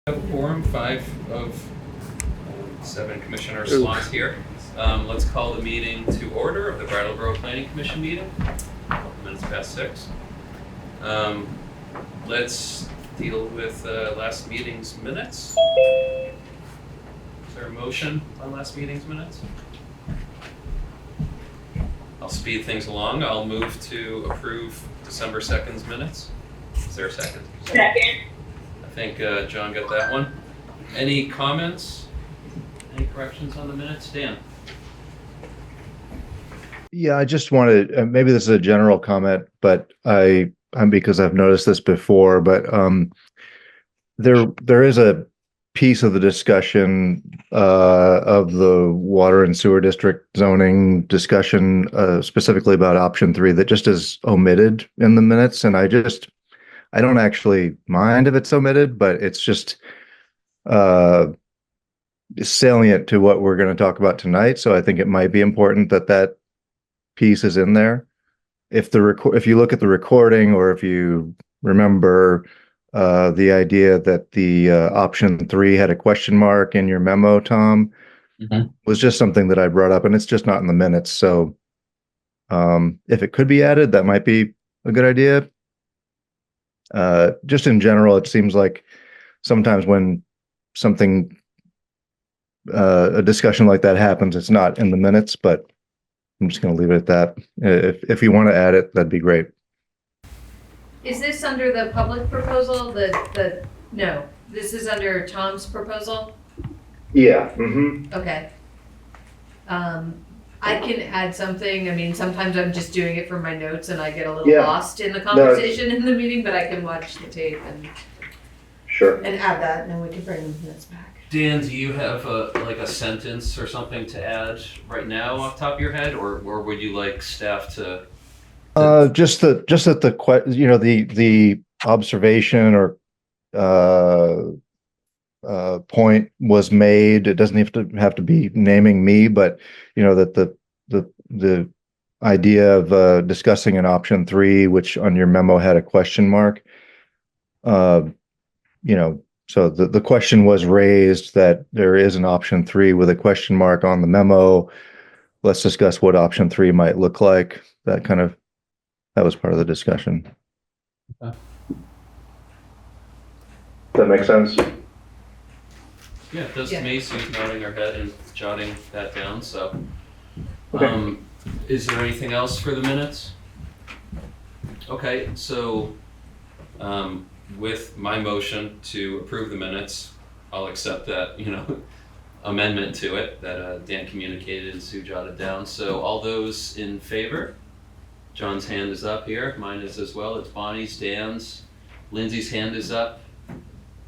Have a quorum, 5 of 7 commissioner slots here. Let's call the meeting to order of the Brattleboro Planning Commission meeting. Minutes past 6. Let's deal with last meeting's minutes. Is there a motion on last meeting's minutes? I'll speed things along. I'll move to approve December 2nd's minutes. Is there a second? Second. I think John got that one. Any comments? Any corrections on the minutes? Dan? Yeah, I just wanted, maybe this is a general comment, but I'm because I've noticed this before, but there is a piece of the discussion of the water and sewer district zoning discussion, specifically about option 3, that just is omitted in the minutes, and I don't actually mind if it's omitted, but it's just salient to what we're going to talk about tonight. So I think it might be important that that piece is in there. If you look at the recording, or if you remember the idea that the option 3 had a question mark in your memo, Tom, was just something that I brought up, and it's just not in the minutes. So if it could be added, that might be a good idea. Just in general, it seems like sometimes when a discussion like that happens, it's not in the minutes, but I'm just going to leave it at that. If you want to add it, that'd be great. Is this under the public proposal? No, this is under Tom's proposal? Yeah. Okay. I can add something. I mean, sometimes I'm just doing it for my notes and I get a little lost in the conversation in the meeting, but I can watch the tape and add that, and then we can bring the minutes back. Dan, do you have a sentence or something to add right now off the top of your head, or would you like staff to? Just that the observation or point was made. It doesn't have to be naming me, but that the idea of discussing an option 3, which on your memo had a question mark. So the question was raised that there is an option 3 with a question mark on the memo. Let's discuss what option 3 might look like. That was part of the discussion. Okay. That makes sense. Yeah, it does to me. Sue's nodding her head and jotting that down. So, Okay. Is there anything else for the minutes? Okay, so with my motion to approve the minutes, I'll accept that amendment to it that Dan communicated and Sue jotted down. So all those in favor? John's hand is up here. Mine is as well. It's Bonnie's, Dan's. Lindsay's hand is up.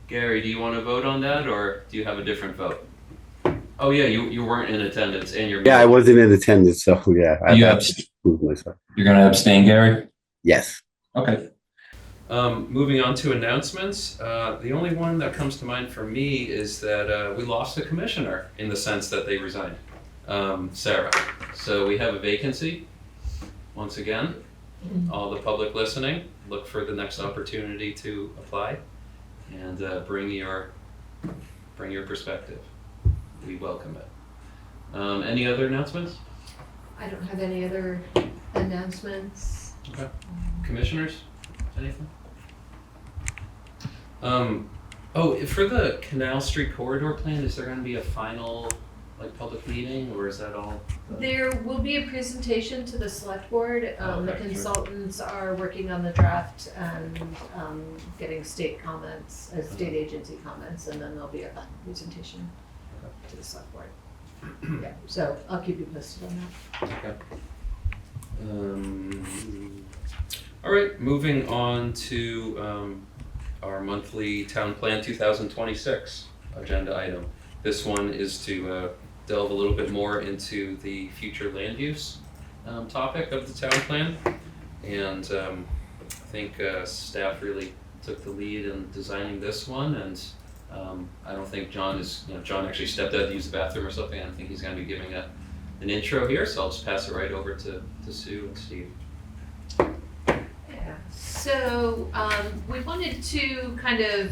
Gary, do you want to vote on that, or do you have a different vote? Oh yeah, you weren't in attendance, and you're. Yeah, I wasn't in attendance, so yeah. You're going to abstain, Gary? Yes. Okay. Moving on to announcements, the only one that comes to mind for me is that we lost a commissioner in the sense that they resigned, Sarah. So we have a vacancy. Once again, all the public listening, look for the next opportunity to apply and bring your perspective. We welcome it. Any other announcements? I don't have any other announcements. Okay. Commissioners, anything? For the Canal Street corridor plan, is there going to be a final public meeting, or is that all? There will be a presentation to the select board. The Okay, consultants are working on the draft and getting state comments, state agency comments, and then there'll be a final presentation to the select board. Yeah, so I'll keep you posted on that. Okay. All right, moving on to our monthly Town Plan 2026 agenda item. This one is to delve a little bit more into the future land use topic of the town plan. And I think staff really took the lead in designing this one, and I don't think John actually stepped out to use the bathroom or something. I don't think he's going to be giving an intro here, so I'll just pass it right over to Sue and Steve. Yeah. So we wanted to kind of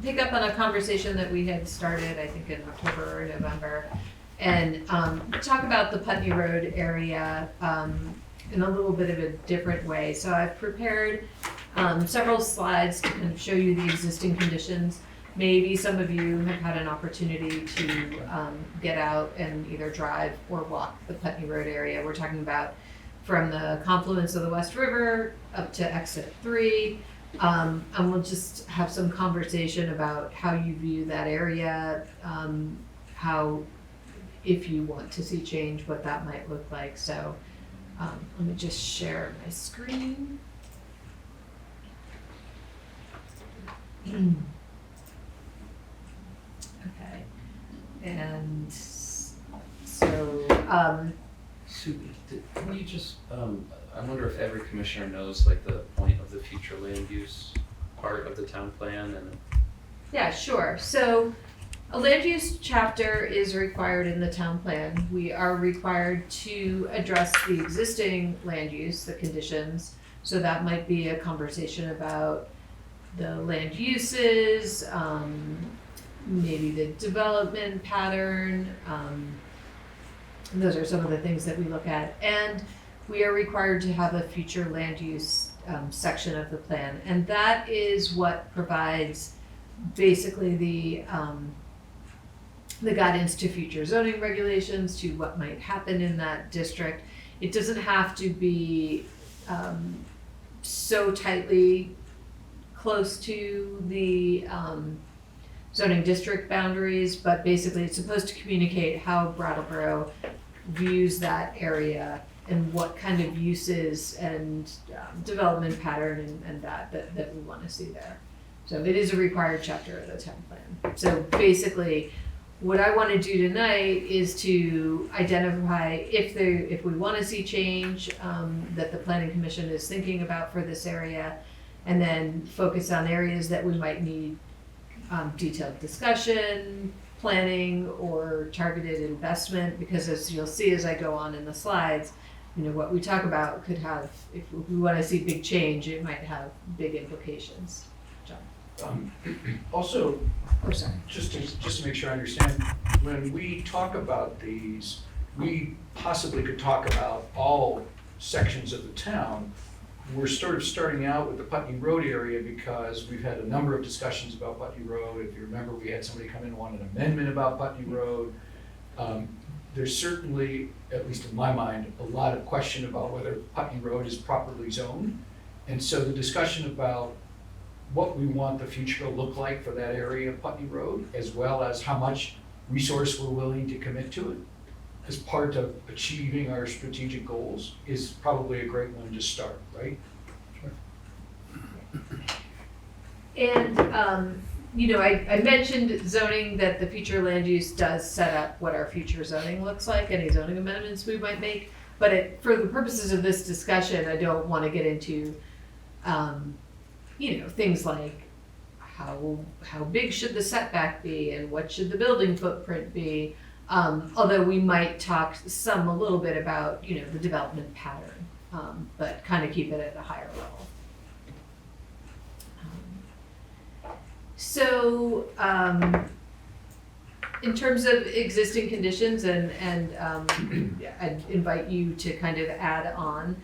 pick up on a conversation that we had started, I think in October or November, and talk about the Putney Road area in a little bit of a different way. So I've prepared several slides to kind of show you the existing conditions. Maybe some of you have had an opportunity to get out and either drive or walk the Putney Road area. We're talking about from the confluence of the West River up to exit 3. And we'll just have some conversation about how you view that area, how, if you want to see change, what that might look like. So let me just share my screen. Okay, and so Sue, can you just, I wonder if every commissioner knows like the point of the future land use part of the town plan and. yeah, sure. So a land use chapter is required in the town plan. We are required to address the existing land use, the conditions. So that might be a conversation about the land uses, maybe the development pattern. Those are some of the things that we look at. And we are required to have a future land use section of the plan. And that is what provides basically the guidance to future zoning regulations, to what might happen in that district. It doesn't have to be so tightly close to the zoning district boundaries, but basically it's supposed to communicate how Brattleboro views that area and what kind of uses and development pattern and that we want to see there. So it is a required chapter of the town plan. So basically, what I want to do tonight is to identify if we want to see change that the Planning Commission is thinking about for this area, and then focus on areas that we might need detailed discussion, planning, or targeted investment, because as you'll see as I go on in the slides, you know, what we talk about could have, if we want to see big change, it might have big implications. John? Also, Oh, sorry. just to make sure I understand, when we talk about these, we possibly could talk about all sections of the town. We're sort of starting out with the Putney Road area because we've had a number of discussions about Putney Road. If you remember, we had somebody come in and want an amendment about Putney Road. There's certainly, at least in my mind, a lot of question about whether Putney Road is properly zoned. And so the discussion about what we want the future to look like for that area of Putney Road, as well as how much resource we're willing to commit to it as part of achieving our strategic goals, is probably a great one to start, right? And, you know, I mentioned zoning, that the future land use does set up what our future zoning looks like, any zoning amendments we might make. But for the purposes of this discussion, I don't want to get into, you know, things like how big should the setback be and what should the building footprint be. Although we might talk a little bit about, you know, the development pattern, but kind of keep it at a higher level. So in terms of existing conditions, and I'd invite you to kind of add on.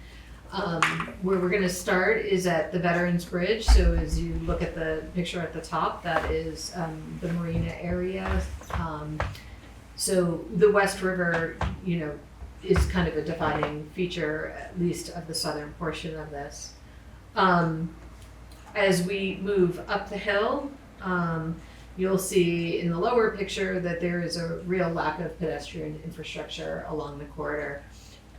Where we're going to start is at the Veterans Bridge. So as you look at the picture at the top, that is the marina area. So the West River, you know, is kind of a defining feature, at least of the southern portion of this. As we move up the hill, you'll see in the lower picture that there is a real lack of pedestrian infrastructure along the corridor.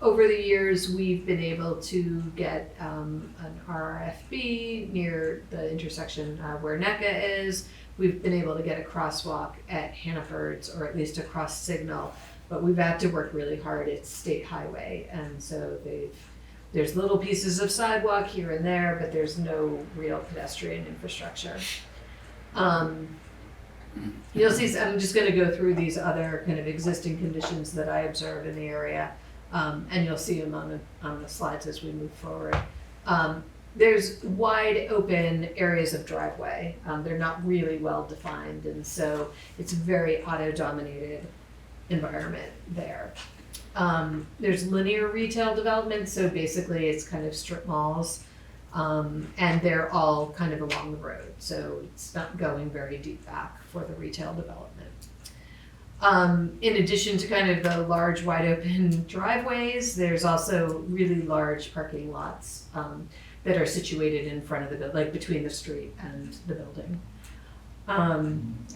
Over the years, we've been able to get an RRFB near the intersection where NECA is. We've been able to get a crosswalk at Hannaford's, or at least a cross signal, but we've had to work really hard. It's state highway, and so there's little pieces of sidewalk here and there, but there's no real pedestrian infrastructure. You'll see, I'm just going to go through these other kind of existing conditions that I observe in the area. And you'll see them on the slides as we move forward. there's wide open areas of driveway. They're not really well defined, and so it's a very auto-dominated environment there. There's linear retail development, so basically it's kind of strip malls, and they're all kind of along the road, so it's not going very deep back for the retail development. In addition to kind of the large wide open driveways, there's also really large parking lots that are situated in front of the building, like between the street and the building. I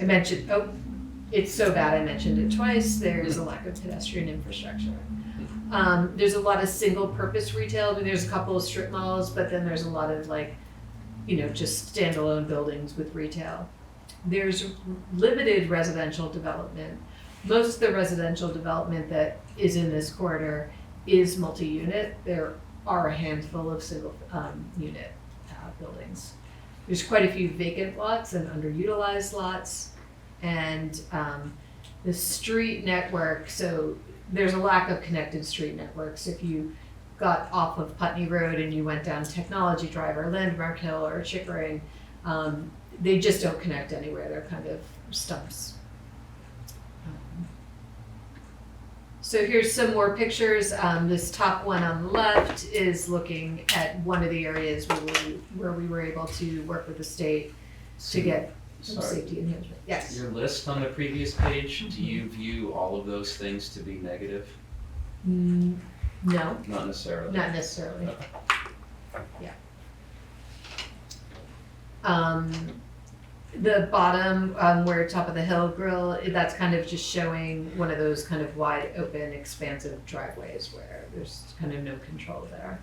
mentioned, it's so bad I mentioned it twice, there is a lack of pedestrian infrastructure. There's a lot of single purpose retail. I mean, there's a couple of strip malls, but then there's a lot of just standalone buildings with retail. There's limited residential development. Most of the residential development that is in this corridor is multi-unit. There are a handful of single unit buildings. There's quite a few vacant lots and underutilized lots. And the street network, so there's a lack of connected street networks. If you got off of Putney Road and you went down Technology Drive or Landmark Hill or Chickering, they just don't connect anywhere. They're kind of stumps. So here's some more pictures. This top one on the left is looking at one of the areas where we were able to work with the state to get some safety enhancement. Yes. Your list on the previous page, do you view all of those things to be negative? No, Not necessarily. not necessarily. Okay. The bottom, where Top of the Hill Grill, that's kind of just showing one of those kind of wide open, expansive driveways where there's kind of no control there.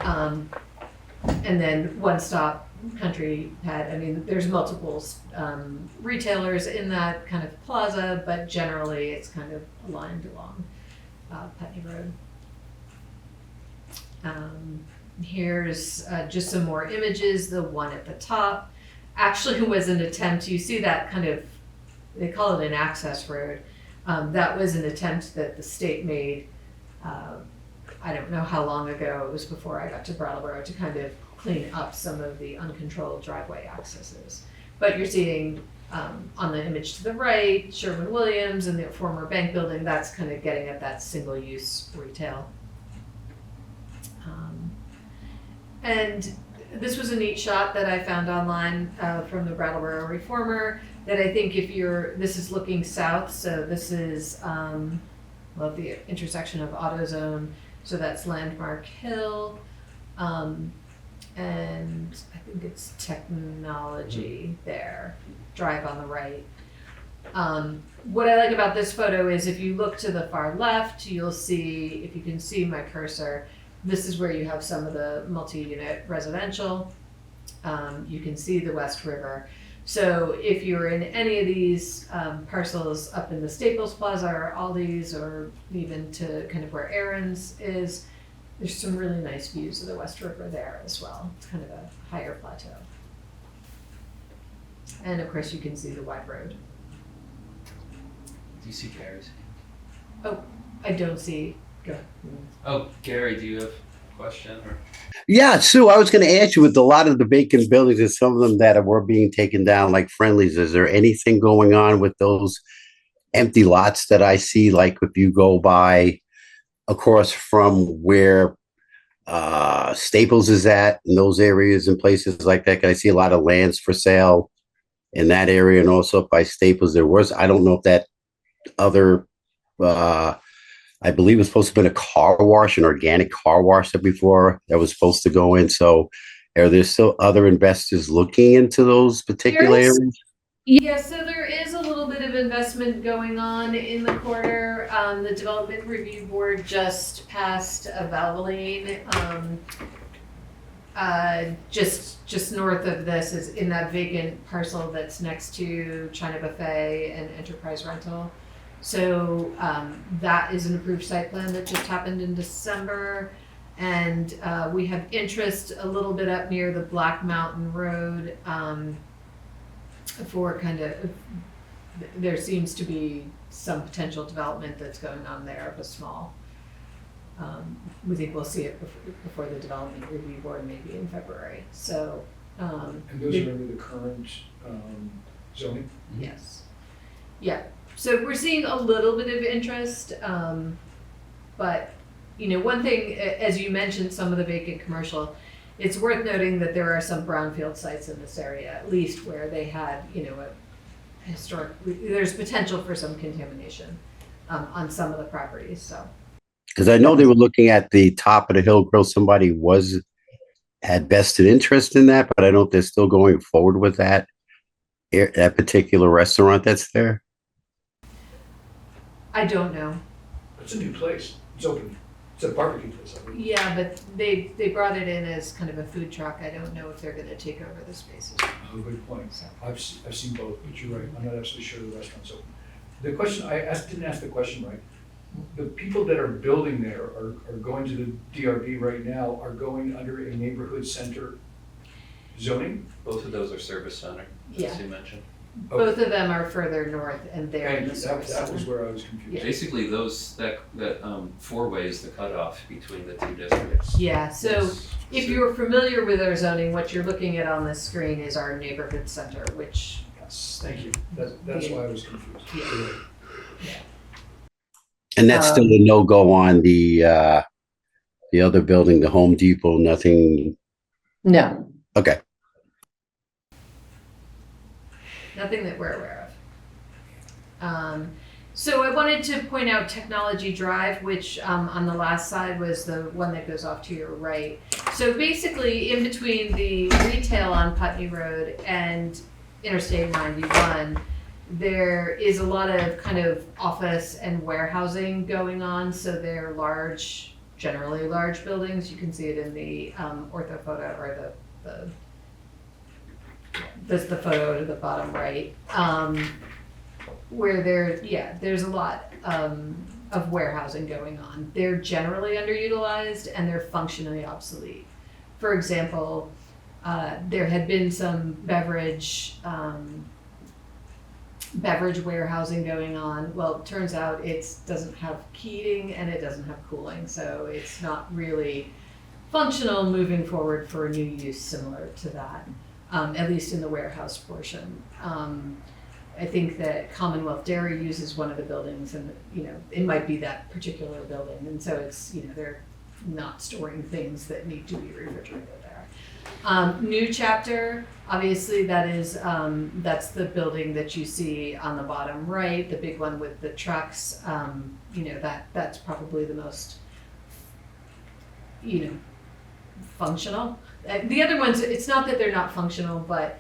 And then One Stop Country Pet, I mean, there's multiple retailers in that kind of plaza, but generally it's kind of aligned along Putney Road. Here's just some more images. The one at the top actually was an attempt, you see that kind of, they call it an access road. That was an attempt that the state made, I don't know how long ago, it was before I got to Brattleboro, to kind of clean up some of the uncontrolled driveway accesses. But you're seeing on the image to the right, Sherwin-Williams and the former bank building, that's kind of getting at that single-use retail. And this was a neat shot that I found online from the Brattleboro Reformer that I think this is looking south, so this is, the intersection of AutoZone, so that's Landmark Hill, and I think it's Technology there, Drive on the right. What I like about this photo is if you look to the far left, you'll see, if you can see my cursor, this is where you have some of the multi-unit residential. You can see the West River. So if you're in any of these parcels up in the Staples Plaza or Aldi's, or even to kind of where Aaron's is, there's some really nice views of the West River there as well. It's kind of a higher plateau. And of course you can see the wide road. Do you see Gary's? Oh, I don't see, go. Oh, Gary, do you have a question? Or? Yeah, Sue, I was going to ask you, with a lot of the vacant buildings and some of them that were being taken down, like Friendly's, is there anything going on with those empty lots that I see? Like if you go by across from where Staples is at, in those areas and places like that, I see a lot of lands for sale in that area, and also by Staples there was, I don't know if that other I believe it was supposed to have been a car wash, an organic car wash that before that was supposed to go in. So are there still other investors looking into those particular areas? Yeah, so there is a little bit of investment going on in the corridor. The Development Review Board just passed a Valvoline. Just north of this is in that vacant parcel that's next to China Buffet and Enterprise Rental. So that is an approved site plan that just happened in December. And we have interest a little bit up near the Black Mountain Road for kind of, there seems to be some potential development that's going on there of a small we think we'll see it before the development review board, maybe in February, so. And those are under the current zoning? Yes. Yeah, so we're seeing a little bit of interest, but, you know, one thing, as you mentioned, some of the vacant commercial, it's worth noting that there are some brownfield sites in this area, at least where they had, you know, a historic, there's potential for some contamination on some of the properties, so. Because I know they were looking at the top of the Hill Grill. Somebody had vested interest in that, but I don't know if they're still going forward with that particular restaurant that's there. I don't know. It's a new place. It's open. It's a barbecue place, I believe. Yeah, but they brought it in as kind of a food truck. I don't know if they're gonna take over the spaces. Oh, good point. I've seen both, but you're right. I'm not absolutely sure the restaurant's open. The question, didn't ask the question right. The people that are building there are going to the DRB right now, are going under a neighborhood center zoning? Both of those are service center, Yeah. as you mentioned. Both of them are further north and they're in Thank the you. service That was center. where I was confused. Yeah. Basically, that four-way is the cutoff between the two districts. Yeah, so if you're familiar with our zoning, what you're looking at on this screen is our neighborhood center, which, Yes, thank you. That's why I was confused. yeah. And that's still a no-go on the other building, the Home Depot, nothing. No, Okay. nothing that we're aware of. So I wanted to point out Technology Drive, which on the last slide was the one that goes off to your right. So basically, in between the retail on Putney Road and Interstate 91, there is a lot of kind of office and warehousing going on. So they're large, generally large buildings. You can see it in the ortho photo, or that's the photo to the bottom right, where there's a lot of warehousing going on. They're generally underutilized and they're functionally obsolete. For example, there had been some beverage warehousing going on. Well, it turns out it doesn't have heating and it doesn't have cooling, so it's not really functional moving forward for a new use similar to that, at least in the warehouse portion. I think that Commonwealth Dairy uses one of the buildings, and it might be that particular building, and so it's they're not storing things that need to be refrigerated there. New Chapter, obviously that's the building that you see on the bottom right, the big one with the trucks. That's probably the most functional. The other ones, it's not that they're not functional, but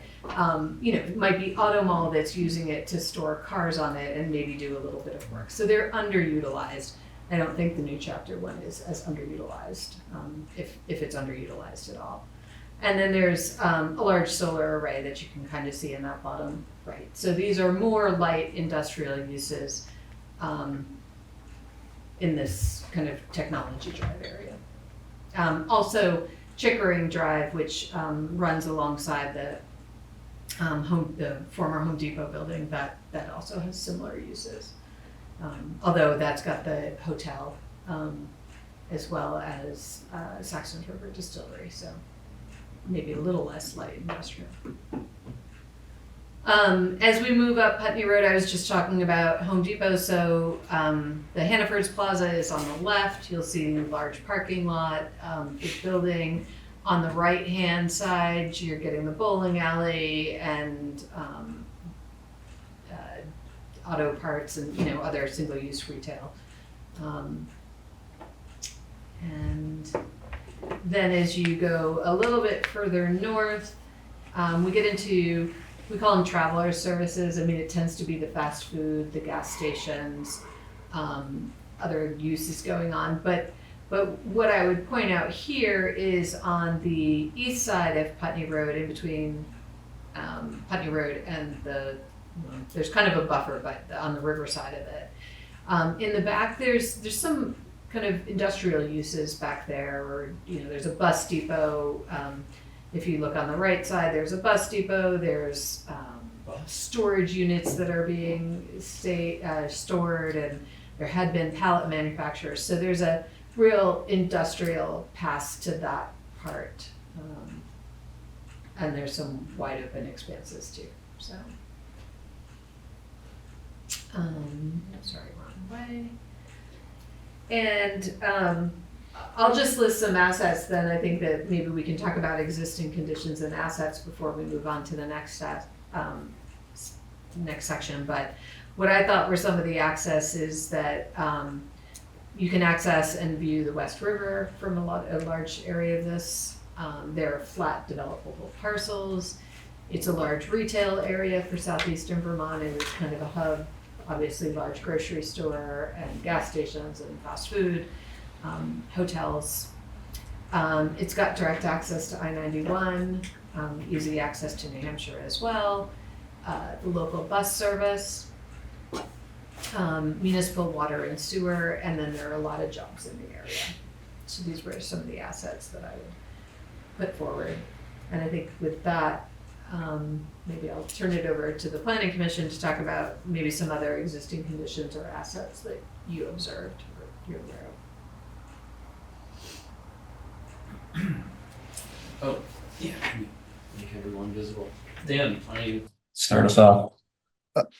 it might be Auto Mall that's using it to store cars on it and maybe do a little bit of work. So they're underutilized. I don't think the New Chapter one is as underutilized, if it's underutilized at all. And then there's a large solar array that you can kind of see in that bottom right. So these are more light industrial uses in this kind of Technology Drive area. Also, Chickering Drive, which runs alongside the former Home Depot building, that also has similar uses. Although that's got the hotel as well as Saxon River Distillery, so maybe a little less light industrial. As we move up Putney Road, I was just talking about Home Depot. So the Hannaford's Plaza is on the left. You'll see a large parking lot, big building. On the right-hand side, you're getting the bowling alley and auto parts and other single-use retail. And then as you go a little bit further north, we get into, we call them traveler services. I mean, it tends to be the fast food, the gas stations, other uses going on. But what I would point out here is on the east side of Putney Road, in between Putney Road and there's kind of a buffer, but on the river side of it. In the back, there's some kind of industrial uses back there, or there's a bus depot. If you look on the right side, there's a bus depot. There's storage units that are being stored, and there had been pallet manufacturers. So there's a real industrial paths to that part. And there's some wide open expanses too, so. Sorry, wrong way. And I'll just list some assets, then I think that maybe we can talk about existing conditions and assets before we move on to the next section. But what I thought were some of the access is that you can access and view the West River from a large area of this. There are flat developable parcels. It's a large retail area for southeastern Vermont, and it's kind of a hub, obviously large grocery store and gas stations and fast food, hotels. It's got direct access to I-91, easy access to New Hampshire as well, the local bus service, municipal water and sewer, and then there are a lot of jobs in the area. So these were some of the assets that I would put forward. And I think with that, maybe I'll turn it over to the Planning Commission to talk about maybe some other existing conditions or assets that you observed or you're aware of. Oh, yeah, make everyone visible. Dan, why don't you? Start us off.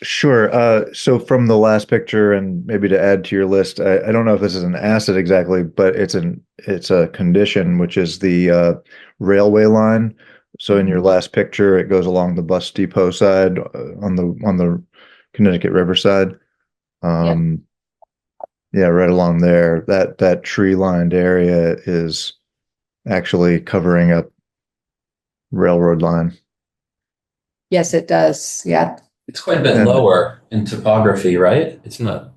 Sure. So from the last picture, and maybe to add to your list, I don't know if this is an asset exactly, but it's a condition, which is the railway line. So in your last picture, it goes along the bus depot side on the Connecticut River side. Yeah, right along there. That tree lined area is actually covering up railroad line. Yes, it does. Yeah. It's quite a bit lower in topography, right? It's not.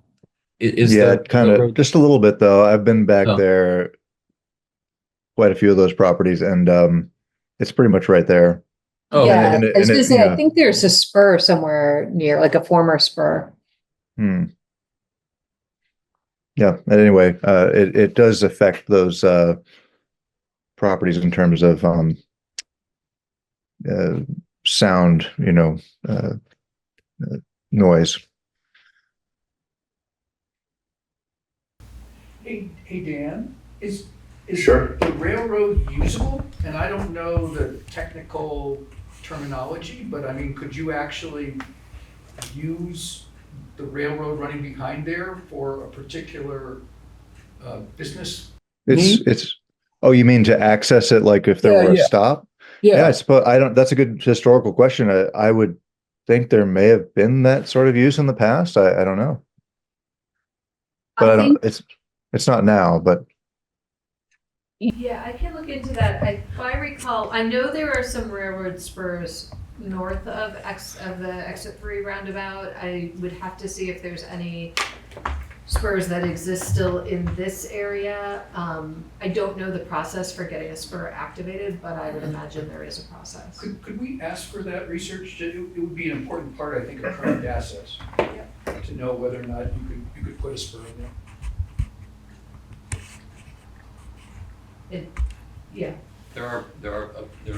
Kind of just a little bit though. I've been back Oh. there quite a few of those properties, and it's pretty much right there. Oh, Yeah. and I was going to say, yeah. I think there's a spur somewhere near, like a former spur. Yeah. And anyway, it does affect those properties in terms of sound, noise. Hey Dan, is Sure. the railroad usable? And I don't know the technical terminology, but I mean, could you actually use the railroad running behind there for a particular business? It's oh, you mean to access it, like if there Yeah, were a yeah. stop? Yeah, I suppose that's a good historical question. I would think there may have been that sort of use in the past. I don't know. But I don't, it's not now, but Yeah, I can look into that. If I recall, I know there are some railroad spurs north of the exit 3 roundabout. I would have to see if there's any spurs that exist still in this area. I don't know the process for getting a spur activated, but I would imagine there is a process. Could we ask for that research? It would be an important part, I think, of current assets. Yep. To know whether or not you could put a spur in there. Yeah. There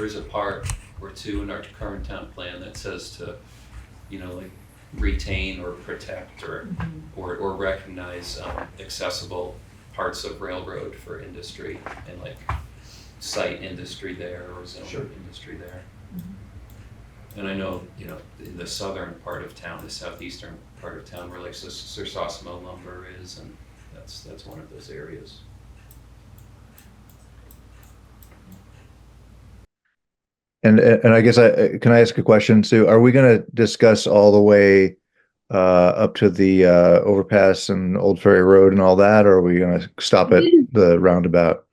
is a part or two in our current town plan that says to, like retain or protect or recognize accessible parts of railroad for industry and like site industry there or zone industry there. And I know, in the southern part of town, the southeastern part of town where like Sir Sosimo lumber is, and that's one of those areas. and I guess can I ask a question, Sue? Are we going to discuss all the way up to the overpass and Old Ferry Road and all that, or are we going to stop at the roundabout?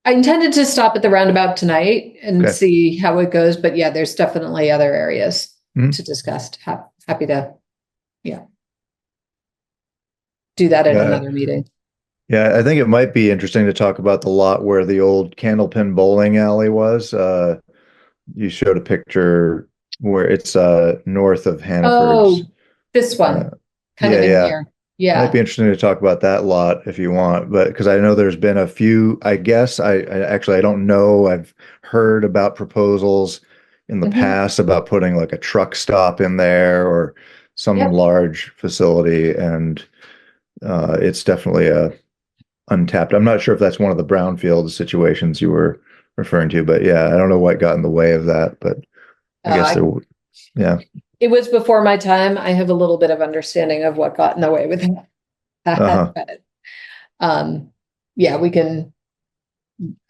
I intended to stop at the roundabout tonight and see how it goes. But yeah, there's definitely other areas to discuss. Happy to, do that at another meeting. Yeah, I think it might be interesting to talk about the lot where the old Candlepin bowling alley was. You showed a picture where it's north of Hannaford's. Oh, this one, kind of in here. Yeah, it might be interesting to talk about that lot if you want, but because I know there's been a few. I guess I don't know. I've heard about proposals in the past about putting like a truck stop in there or some large facility, and it's definitely untapped. I'm not sure if that's one of the brownfield situations you were referring to, but yeah, I don't know what got in the way of that, but I guess Uh, yeah. It was before my time. I have a little bit of understanding of what got in the way with that. Uh-huh. But, yeah, we can.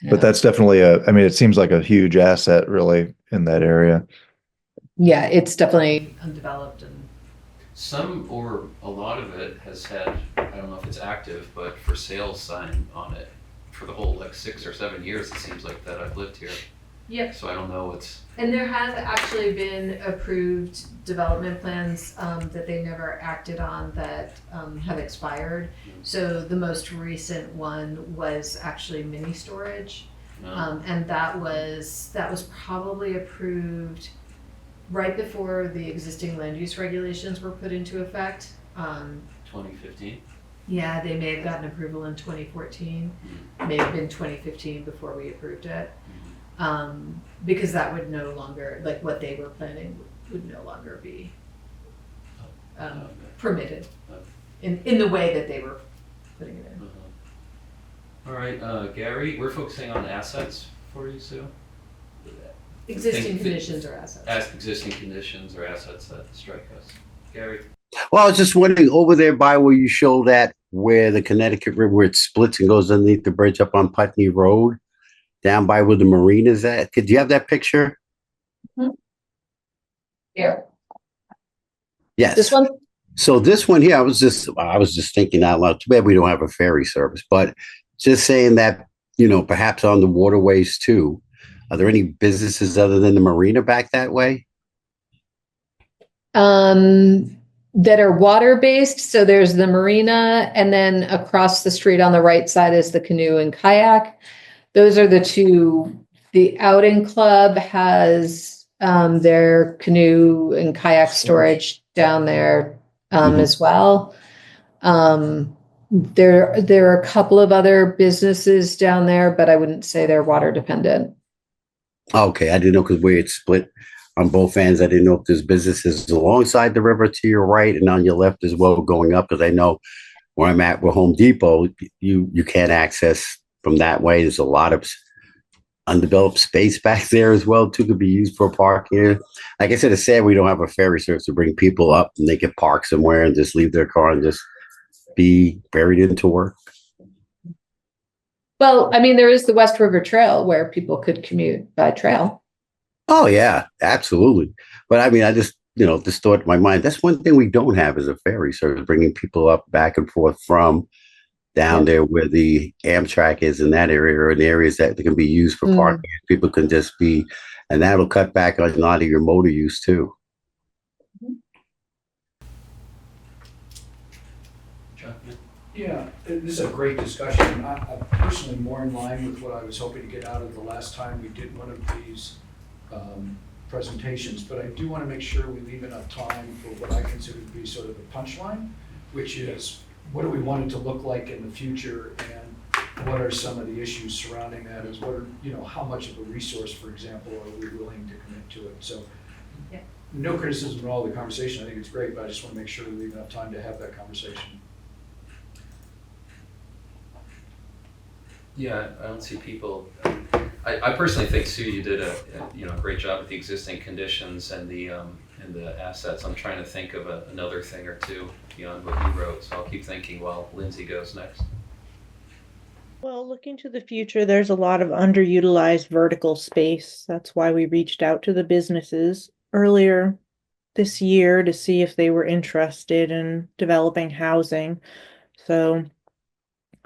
But that's definitely I mean, it seems like a huge asset really in that area. Yeah, it's definitely Undeveloped and. Some or a lot of it has had, I don't know if it's active, but for sale sign on it for the whole like 6 or 7 years, it seems like that I've lived here. Yep. So I don't know what's, And there have actually been approved development plans that they never acted on that have expired. So the most recent one was actually mini storage, and that was probably approved right before the existing land use regulations were put into effect. 2015. Yeah, they may have gotten approval in 2014, may have been 2015 before we approved it. Because that would no longer, like what they were planning would no longer be permitted in the way that they were putting it in. All right, Gary, we're focusing on assets for you, Sue? Existing conditions or assets. Ask existing conditions or assets that strike us. Gary? Well, I was just wondering over there by where you show that where the Connecticut River, where it splits and goes underneath the bridge up on Putney Road, down by where the marina is at. Could you have that picture? here. Yes. This one? So this one here, I was just thinking out loud. Too bad we don't have a ferry service, but just saying that, perhaps on the waterways too. Are there any businesses other than the marina back that way? That are water-based. So there's the marina, and then across the street on the right side is the canoe and kayak. Those are the two. The outing club has their canoe and kayak storage down there as well. There are a couple of other businesses down there, but I wouldn't say they're water dependent. Okay, I didn't know because where it's split on both ends. I didn't know if there's businesses alongside the river to your right and on your left as well going up. Because I know where I'm at with Home Depot, you can't access from that way. There's a lot of undeveloped space back there as well too, could be used for parking. Like I said, it's sad we don't have a ferry service to bring people up and they can park somewhere and just leave their car and just be buried into work. Well, I mean, there is the West River Trail where people could commute by trail. Oh yeah, absolutely. But I mean, I just this thought in my mind, that's one thing we don't have is a ferry service, bringing people up back and forth from down there where the Amtrak is in that area, or in areas that can be used for parking. People can just be, and that'll cut back on a lot of your motor use too. Yeah, this is a great discussion. I'm personally more in line with what I was hoping to get out of the last time we did one of these presentations, but I do want to make sure we leave enough time for what I consider to be sort of the punchline, which is what do we want it to look like in the future, and what are some of the issues surrounding that, as what are, how much of a resource, for example, are we willing to commit to it. So no criticism at all of the conversation. I think it's great, but I just want to make sure we leave enough time to have that conversation. Yeah, I don't see people. I personally think, Sue, you did a great job with the existing conditions and the assets. I'm trying to think of another thing or two beyond what you wrote, so I'll keep thinking while Lindsay goes next. Well, looking to the future, there's a lot of underutilized vertical space. That's why we reached out to the businesses earlier this year to see if they were interested in developing housing. So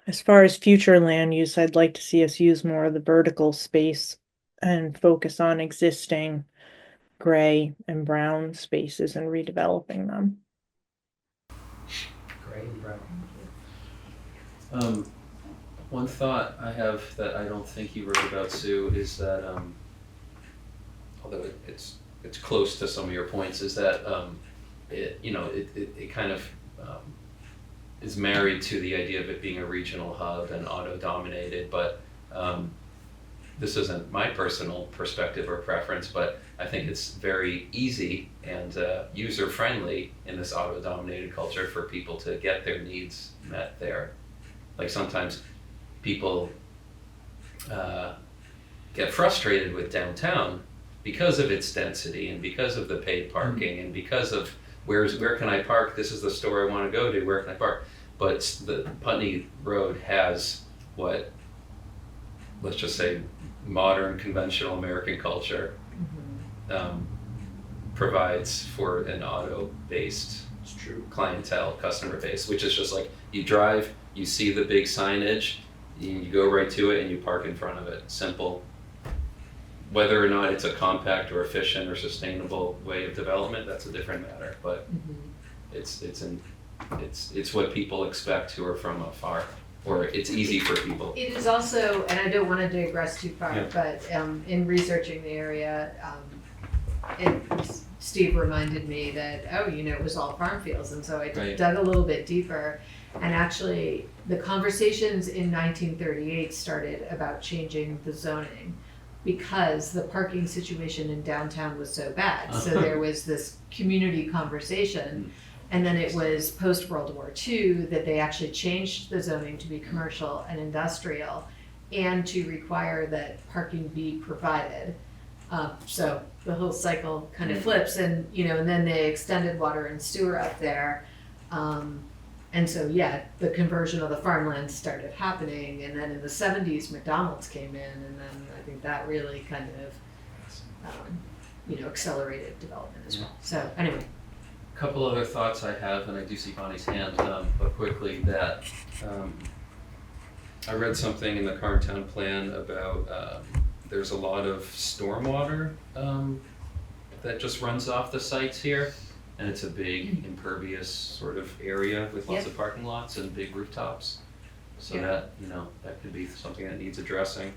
as far as future land use, I'd like to see us use more of the vertical space and focus on existing gray and brown spaces and redeveloping them. Gray and brown. One thought I have that I don't think you wrote about, Sue, is that, although it's close to some of your points, is that it kind of is married to the idea of it being a regional hub and auto-dominated, but this isn't my personal perspective or preference, but I think it's very easy and user-friendly in this auto-dominated culture for people to get their needs met there. Like sometimes people get frustrated with downtown because of its density and because of the paid parking and because of where can I park? This is the store I want to go to. Where can I park? But the Putney Road has what, let's just say, modern conventional American culture provides for an auto-based It's true. clientele, customer base, which is just like you drive, you see the big signage, you go right to it and you park in front of it. Simple. Whether or not it's a compact or efficient or sustainable way of development, that's a different matter. But it's what people expect who are from afar, or it's easy for people. It is also, and I don't want to digress too far, Yeah. but in researching the area, Steve reminded me that, it was all farm fields. And so I Right. dug a little bit deeper. And actually, the conversations in 1938 started about changing the zoning because the parking situation in downtown was so bad. So there was this community conversation. And then it was post-World War II that they actually changed the zoning to be commercial and industrial and to require that parking be provided. So the whole cycle kind of flips and then they extended water and sewer up there. And so, the conversion of the farmland started happening. And then in the 70s, McDonald's came in. And then I think that really kind of, accelerated development as well. So anyway. Couple other thoughts I have, and I do see Bonnie's hand, but quickly, that I read something in the current town plan about there's a lot of stormwater that just runs off the sites here, and it's a big impervious sort of area with lots of parking lots and big rooftops. So that that could be something that needs addressing,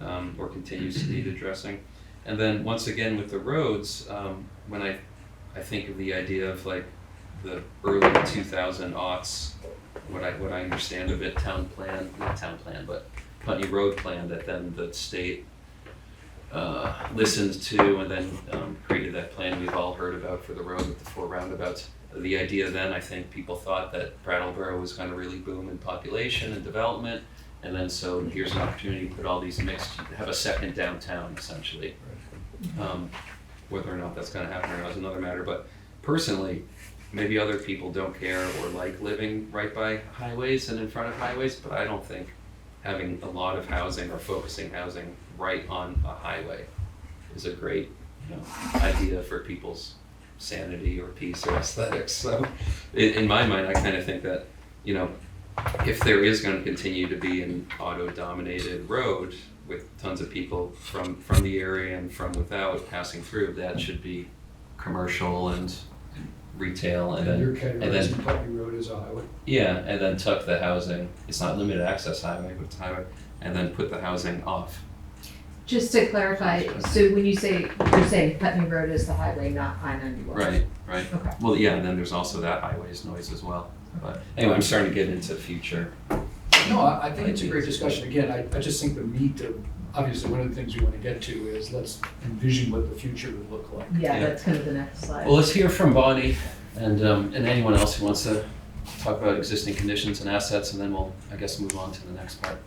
or continues to need addressing. And then once again with the roads, when I think of the idea of like the early 2000 aughts, what I understand of it, not town plan, but Putney Road plan that then the state listened to and then created that plan we've all heard about for the road with the 4 roundabouts. The idea then, I think people thought that Brattleboro was going to really boom in population and development, and then so here's an opportunity to put all these have a second downtown essentially. Whether or not that's going to happen or not is another matter, but personally, maybe other people don't care or like living right by highways and in front of highways, but I don't think having a lot of housing or focusing housing right on a highway is a great idea for people's sanity or peace or aesthetics. So in my mind, I kind of think that, if there is going to continue to be an auto-dominated road with tons of people from the area and from without passing through, that should be commercial and retail, and You're then categorizing Putney Road as a highway. and then tuck the housing. It's not limited access highway, but it's highway, and then put the housing off. Just to clarify, so when you're saying Putney Road is the highway, not I-91? Right. Okay. Well, and then there's also that highways noise as well. But anyway, I'm starting to get into future. No, I think it's a great discussion. Again, I just think the meat of, obviously, one of the things we want to get to is let's envision what the future would look like. Yeah, that's kind of the next slide. Well, let's hear from Bonnie and anyone else who wants to talk about existing conditions and assets, and then we'll, I guess, move on to the next part.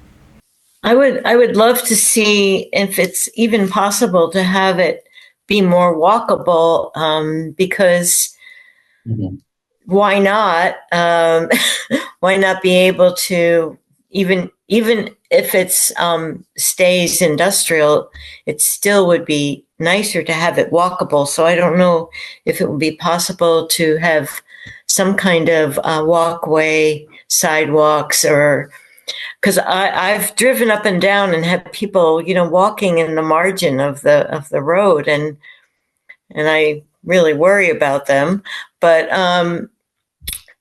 I would love to see if it's even possible to have it be more walkable, because why not? Why not be able to, even if it's stays industrial, it still would be nicer to have it walkable. So I don't know if it would be possible to have some kind of walkway, sidewalks, or because I've driven up and down and had people, walking in the margin of the road, and I really worry about them. But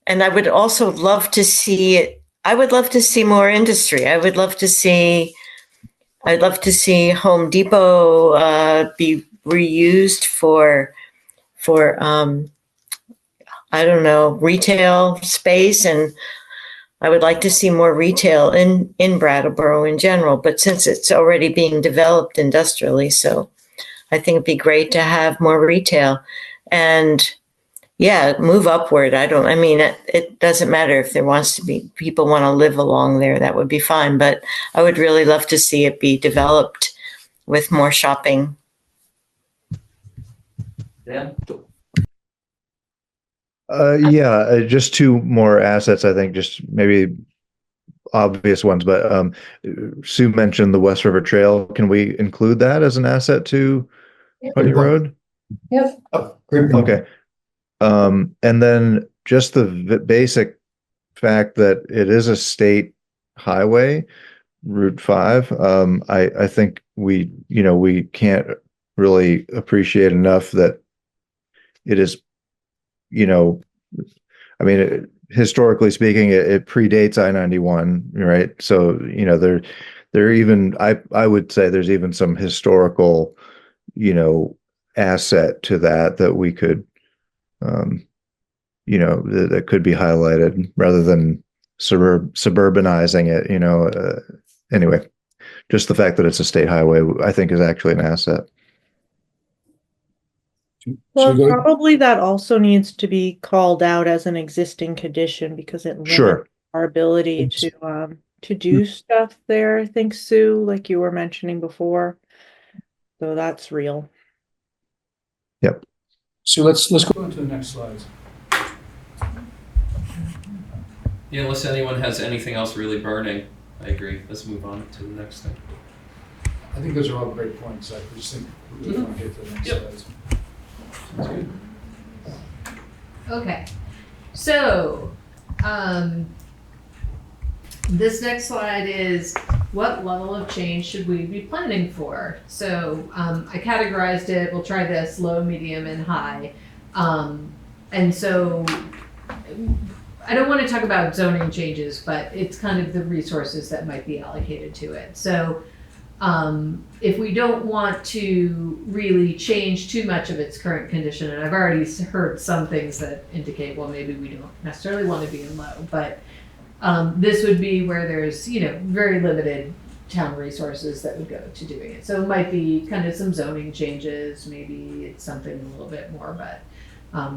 and I would also love to see it. I would love to see more industry. I'd love to see Home Depot be reused for I don't know, retail space, and I would like to see more retail in Brattleboro in general. But since it's already being developed industrially, so I think it'd be great to have more retail. And yeah, move upward. I mean, it doesn't matter if there wants to be, people want to live along there, that would be fine. But I would really love to see it be developed with more shopping. Dan? Yeah, just two more assets, I think, just maybe obvious ones, but Sue mentioned the West River Trail. Can we include that as an asset to Putney Road? Yep. Oh, great point. Okay. And then just the basic fact that it is a state highway, Route 5. I think we can't really appreciate enough that it is, I mean, historically speaking, it predates I-91, right? So, there even, I would say there's even some historical, asset to that we could, that could be highlighted rather than suburbanizing it, anyway, just the fact that it's a state highway, I think is actually an asset. Well, probably that also needs to be called out as an existing condition because it limits Sure. our ability to do stuff there. I think, Sue, like you were mentioning before. So that's real. Yep. So let's go on to the next slides. Yeah, unless anyone has anything else really burning, I agree. Let's move on to the next thing. I think those are all great points. I just think we really want to get to the next slides. Sounds good. Okay, so, this next slide is what level of change should we be planning for? So, I categorized it, we'll try this, low, medium, and high. And so, I don't want to talk about zoning changes, but it's kind of the resources that might be allocated to it. So, if we don't want to really change too much of its current condition, and I've already heard some things that indicate, well, maybe we don't necessarily want to be in low, but this would be where there's, very limited town resources that would go to doing it. So it might be kind of some zoning changes, maybe it's something a little bit more, but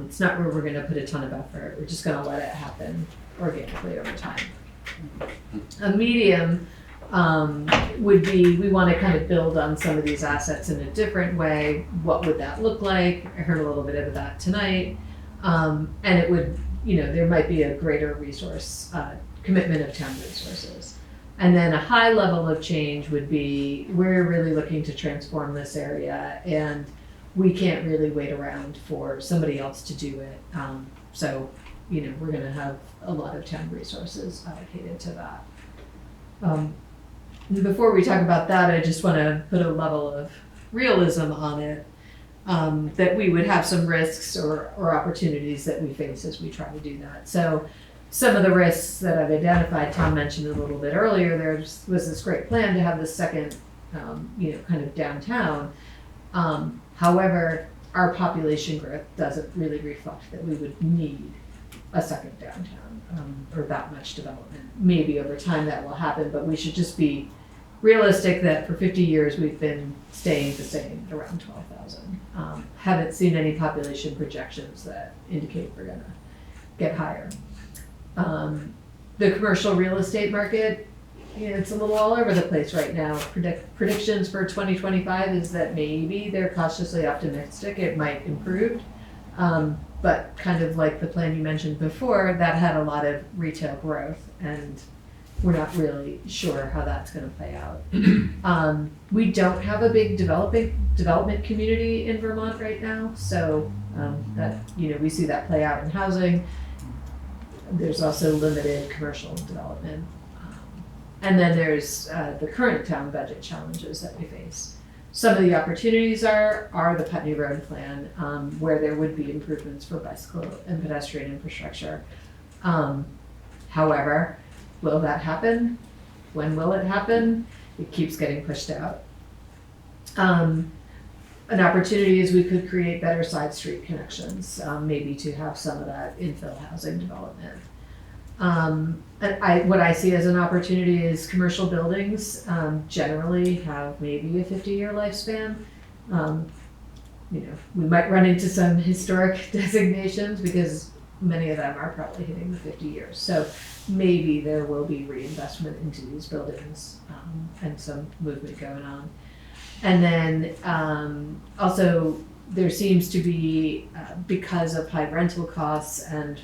it's not where we're going to put a ton of effort. We're just going to let it happen organically over time. A medium would be, we want to kind of build on some of these assets in a different way. What would that look like? I heard a little bit of that tonight. And it would, there might be a greater resource, commitment of town resources. And then a high level of change would be, we're really looking to transform this area and we can't really wait around for somebody else to do it. So, we're going to have a lot of town resources allocated to that. Before we talk about that, I just want to put a level of realism on it, that we would have some risks or opportunities that we face as we try to do that. So some of the risks that I've identified, Tom mentioned a little bit earlier, there was this great plan to have this second, kind of downtown. However, our population growth doesn't really reflect that we would need a second downtown, or that much development. Maybe over time that will happen, but we should just be realistic that for 50 years we've been staying the same around 12,000. Haven't seen any population projections that indicate we're gonna get higher. The commercial real estate market, it's a little all over the place right now. Predictions for 2025 is that maybe they're cautiously optimistic it might improve. But kind of like the plan you mentioned before, that had a lot of retail growth and we're not really sure how that's going to play out. We don't have a big development community in Vermont right now, so that we see that play out in housing. There's also limited commercial development, and then there's the current town budget challenges that we face. Some of the opportunities are the Putney Road plan, where there would be improvements for bicycle and pedestrian infrastructure. However, will that happen? When will it happen? It keeps getting pushed out. An opportunity is we could create better side street connections, maybe to have some of that infill housing development. What I see as an opportunity is commercial buildings generally have maybe a 50-year lifespan. we might run into some historic designations because many of them are probably hitting the 50 years. So maybe there will be reinvestment into these buildings and some movement going on. And then also there seems to be, because of high rental costs and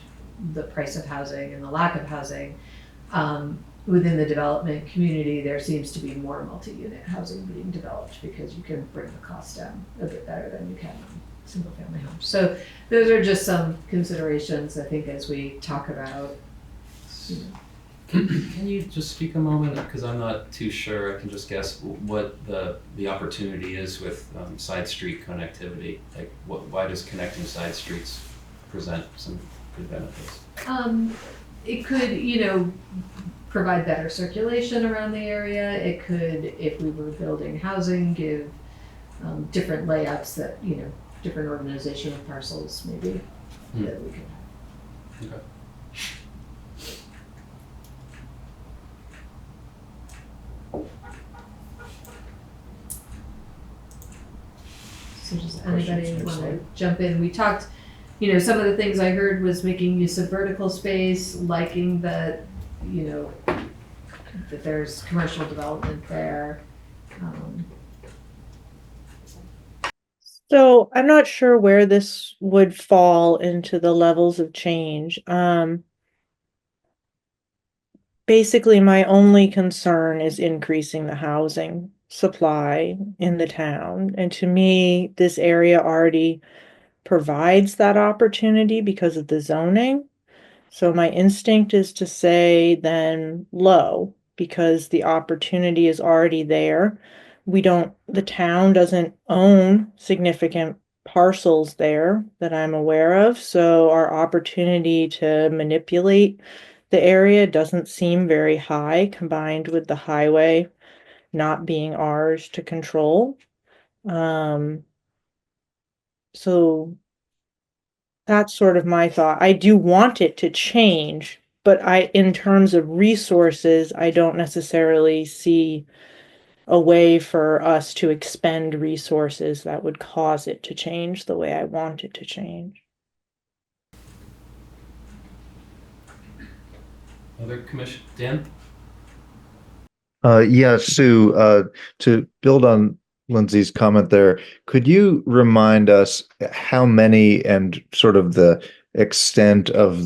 the price of housing and the lack of housing, within the development community, there seems to be more multi-unit housing being developed because you can bring the cost down a bit better than you can on single-family homes. So those are just some considerations, I think, as we talk about. Can you just speak a moment, because I'm not too sure, I can just guess what the opportunity is with side street connectivity? Like, why does connecting side streets present some good benefits? It could, provide better circulation around the area. It could, if we were building housing, give different layouts that, different organization of parcels maybe that we could. Okay. So does anybody want to jump in? We talked, some of the things I heard was making use of vertical space, liking that, that there's commercial development there. So I'm not sure where this would fall into the levels of change. Basically, my only concern is increasing the housing supply in the town. And to me, this area already provides that opportunity because of the zoning. So my instinct is to say then low, because the opportunity is already there. The town doesn't own significant parcels there that I'm aware of. So our opportunity to manipulate the area doesn't seem very high, combined with the highway not being ours to control. So that's sort of my thought. I do want it to change, but in terms of resources, I don't necessarily see a way for us to expend resources that would cause it to change the way I want it to change. Other commission, Dan? Yeah, Sue, to build on Lindsay's comment there, could you remind us how many and sort of the extent of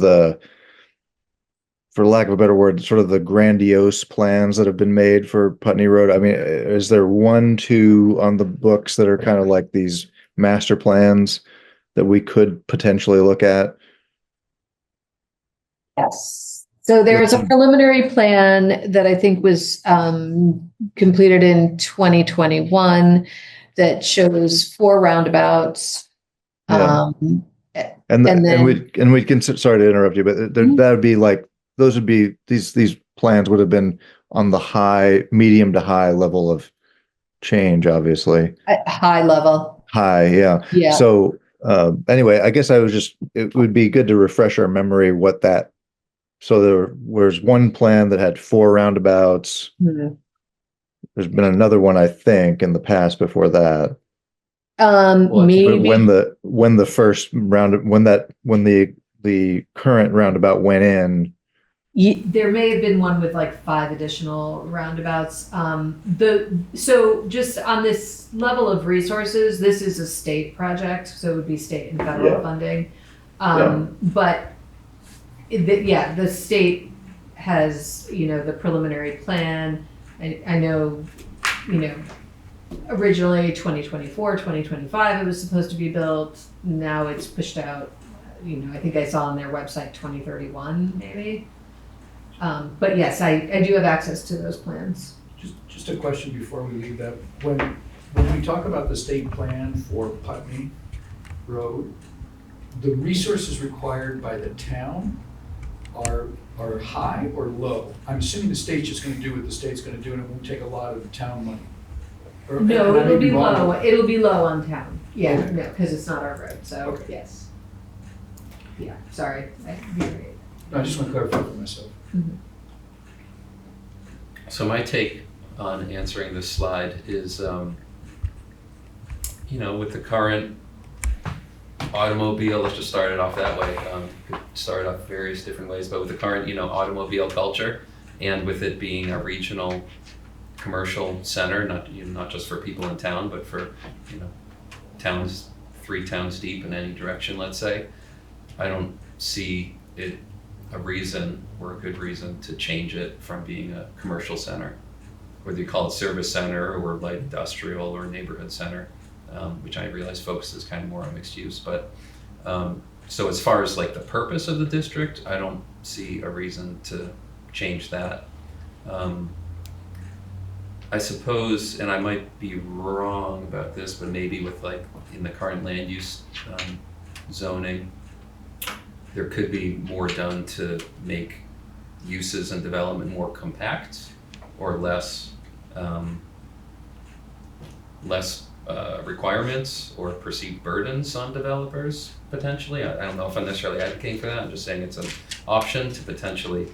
for lack of a better word, sort of the grandiose plans that have been made for Putney Road? I mean, is there 1, 2 on the books that are kind of like these master plans that we could potentially look at? Yes. So there is a preliminary plan that I think was completed in 2021 that shows 4 roundabouts. Yeah. And we can, sorry to interrupt you, but that would be like, those would be, these plans would have been on the medium to high level of change, obviously. At high level. High, yeah. Yeah. So anyway, I guess it would be good to refresh our memory so there was one plan that had 4 roundabouts. Mm-hmm. There's been another one, I think, in the past before that. Maybe when the current roundabout went in. There may have been one with like 5 additional roundabouts. So just on this level of resources, this is a state project, so it would be state and federal funding. But the state has, the preliminary plan. I know, originally 2024, 2025, it was supposed to be built. Now it's pushed out, I think I saw on their website 2031, maybe. But yes, I do have access to those plans. Just a question before we leave that. When we talk about the state plan for Putney Road, the resources required by the town are high or low? I'm assuming the state's just going to do what the state's going to do, and it won't take a lot of the town money. No, it'll be low. It'll be low on town. Yeah, okay. No, because it's not our road. So okay. Yes. Yeah. Sorry. No, I just want to clarify for myself. Mm-hmm. So my take on answering this slide is, with the current automobile, let's just start it off that way. Could start off various different ways, but with the current, automobile culture, and with it being a regional commercial center, not just for people in town, but for, towns, 3 towns deep in any direction, let's say, I don't see it a reason or a good reason to change it from being a commercial center, whether you call it service center or light industrial or neighborhood center, which I realize focuses kind of more on mixed use. But so as far as like the purpose of the district, I don't see a reason to change that. I suppose, and I might be wrong about this, but maybe with like in the current land use zoning, there could be more done to make uses and development more compact or less requirements or perceived burdens on developers potentially. I don't know if I'm necessarily advocating for that. I'm just saying it's an option to potentially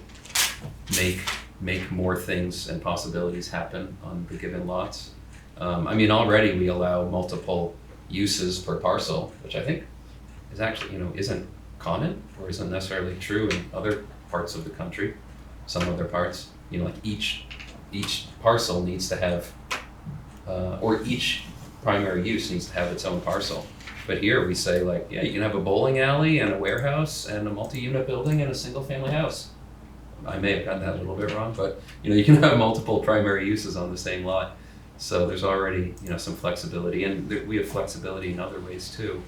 make more things and possibilities happen on the given lots. Already we allow multiple uses per parcel, which I think is actually, isn't common or isn't necessarily true in other parts of the country. Some other parts, like each parcel needs to have, or each primary use needs to have its own parcel. But here we say like, yeah, you can have a bowling alley and a warehouse and a multi-unit building and a single family house. I may have gotten that a little bit wrong, but you can have multiple primary uses on the same lot. So there's already some flexibility, and we have flexibility in other ways too.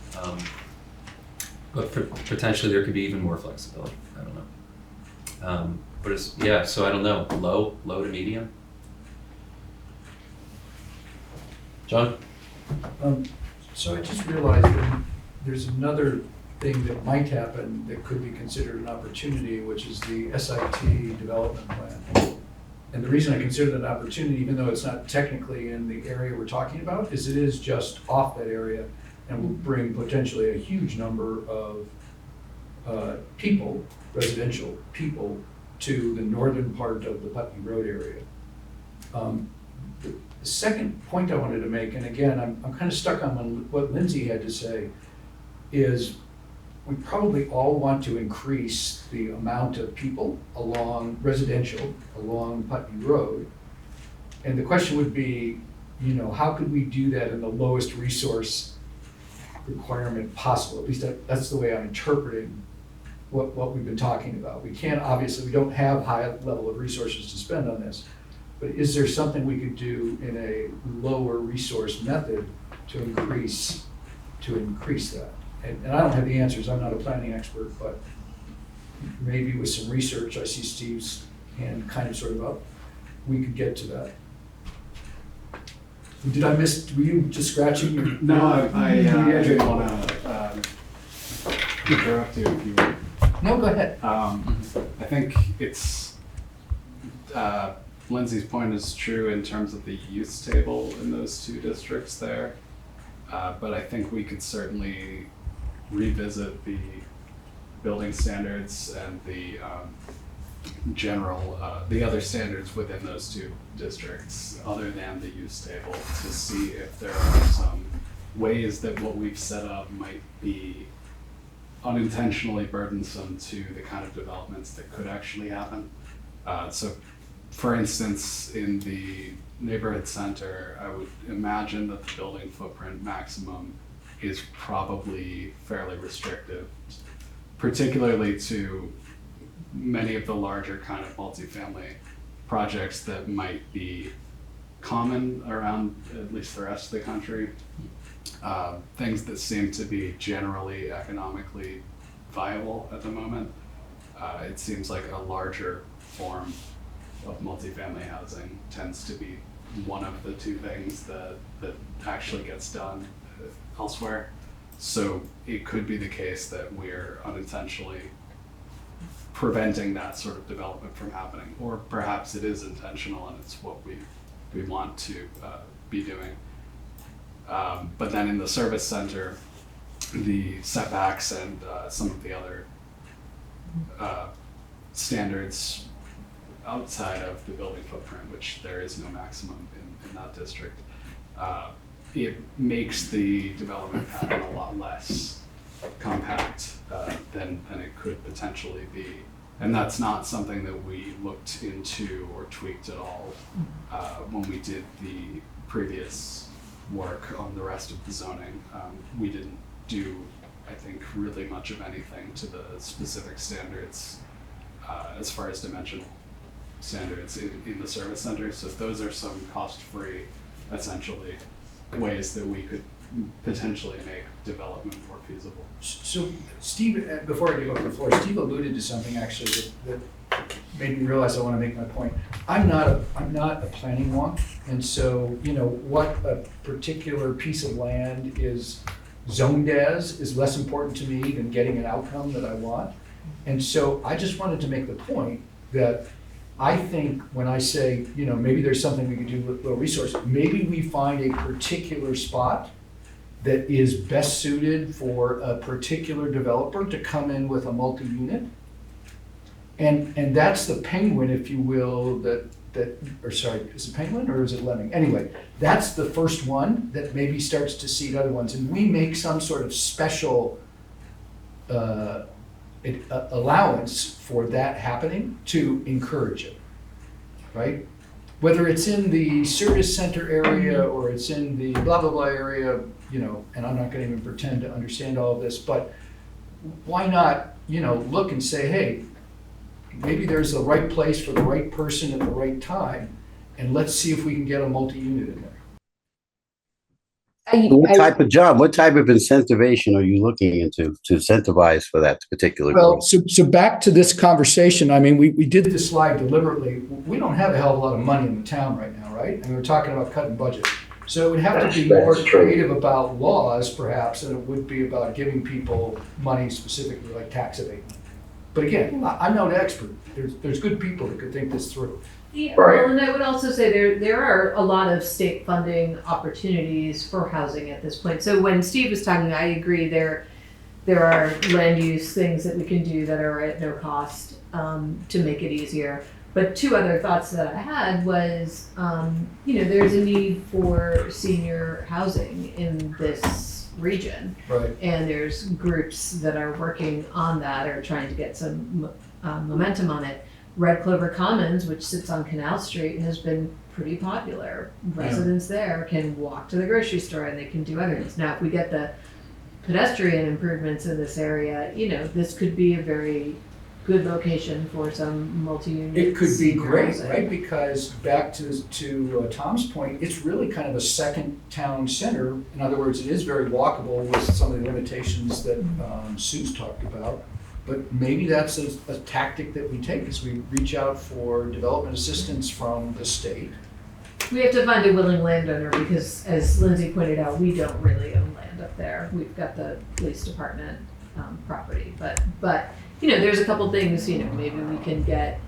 But potentially there could be even more flexibility. I don't know. But so I don't know. Low to medium. John? So I just realized that there's another thing that might happen that could be considered an opportunity, which is the SIT development plan. And the reason I consider that an opportunity, even though it's not technically in the area we're talking about, is it is just off that area and will bring potentially a huge number of people, residential people, to the northern part of the Putney Road area. The second point I wanted to make, and again, I'm kind of stuck on what Lindsay had to say, is we probably all want to increase the amount of people along Putney Road. And the question would be, how could we do that in the lowest resource requirement possible? At least that's the way I'm interpreting what we've been talking about. We don't have high level of resources to spend on this, but is there something we could do in a lower resource method to increase that? And I don't have the answers, I'm not a planning expert, but maybe with some research, I see Steve's hand kind of sort of up, we could get to that. Were you just scratching your? No, I didn't want to interrupt you if you were. No, go ahead. I think it's, Lindsay's point is true in terms of the use table in those 2 districts there. But I think we could certainly revisit the building standards and the the other standards within those 2 districts, other than the use table, to see if there are some ways that what we've set up might be unintentionally burdensome to the kind of developments that could actually happen. So, for instance, in the neighborhood center, I would imagine that the building footprint maximum is probably fairly restrictive, particularly to many of the larger kind of multifamily projects that might be common around at least the rest of the country. Things that seem to be generally economically viable at the moment. It seems like a larger form of multifamily housing tends to be one of the 2 things that actually gets done elsewhere. So it could be the case that we're unintentionally preventing that sort of development from happening, or perhaps it is intentional and it's what we want to be doing. But then in the service center, the setbacks and some of the other standards outside of the building footprint, which there is no maximum in that district, it makes the development happen a lot less compact, then it could potentially be. And that's not something that we looked into or tweaked at all when we did the previous work on the rest of the zoning. We didn't do, I think, really much of anything to the specific standards as far as dimension standards in the service center. So those are some cost-free, essentially, ways that we could potentially make development more feasible. So Steve, before I give up the floor, Steve alluded to something actually that made me realize I want to make my point. I'm not a planning wonk, and so, you know, what a particular piece of land is zoned as is less important to me than getting an outcome that I want. And so I just wanted to make the point that I think when I say, you know, maybe there's something we could do with little resource, maybe we find a particular spot that is best suited for a particular developer to come in with a multi-unit. And that's the penguin, if you will, or sorry, is it penguin or is it lemming? Anyway, that's the first one that maybe starts to seed other ones. And we make some sort of special allowance for that happening to encourage it, right? Whether it's in the service center area or it's in the blah, blah, blah area, you know, and I'm not gonna even pretend to understand all of this, but why not, you know, look and say, hey, maybe there's the right place for the right person at the right time, and let's see if we can get a multi-unit in there. What type of job, what type of incentivization are you looking into to incentivize for that particular Well, group? so back to this conversation, I mean, we did this slide deliberately. We don't have a hell of a lot of money in the town right now, right? And we're talking about cutting budget. So it would have to be more creative about laws, perhaps, than it would be about giving people money specifically like tax abatement. But again, I'm no expert. There's good people that could think this through. Yeah, well, and I would also say there are a lot of state funding opportunities for housing at this point. So when Steve was talking, I agree there are land use things that we can do that are at no cost to make it easier. But two other thoughts that I had was, you know, there's a need for senior housing in this region. Right. And there's groups that are working on that or trying to get some momentum on it. Red Clover Commons, which sits on Canal Street, has been pretty popular. Residents there can walk to the grocery store and they can do other things. Now, if we get the pedestrian improvements in this area, you know, this could be a very good location for some multi-unit. It could be great, housing. right? Because back to Tom's point, it's really kind of a second town center. In other words, it is very walkable with some of the limitations that Sue's talked about. But maybe that's a tactic that we take as we reach out for development assistance from the state. We have to find a willing landowner because, as Lindsay pointed out, we don't really own land up there. We've got the police department property, but you know, there's a couple things. You know, maybe we can get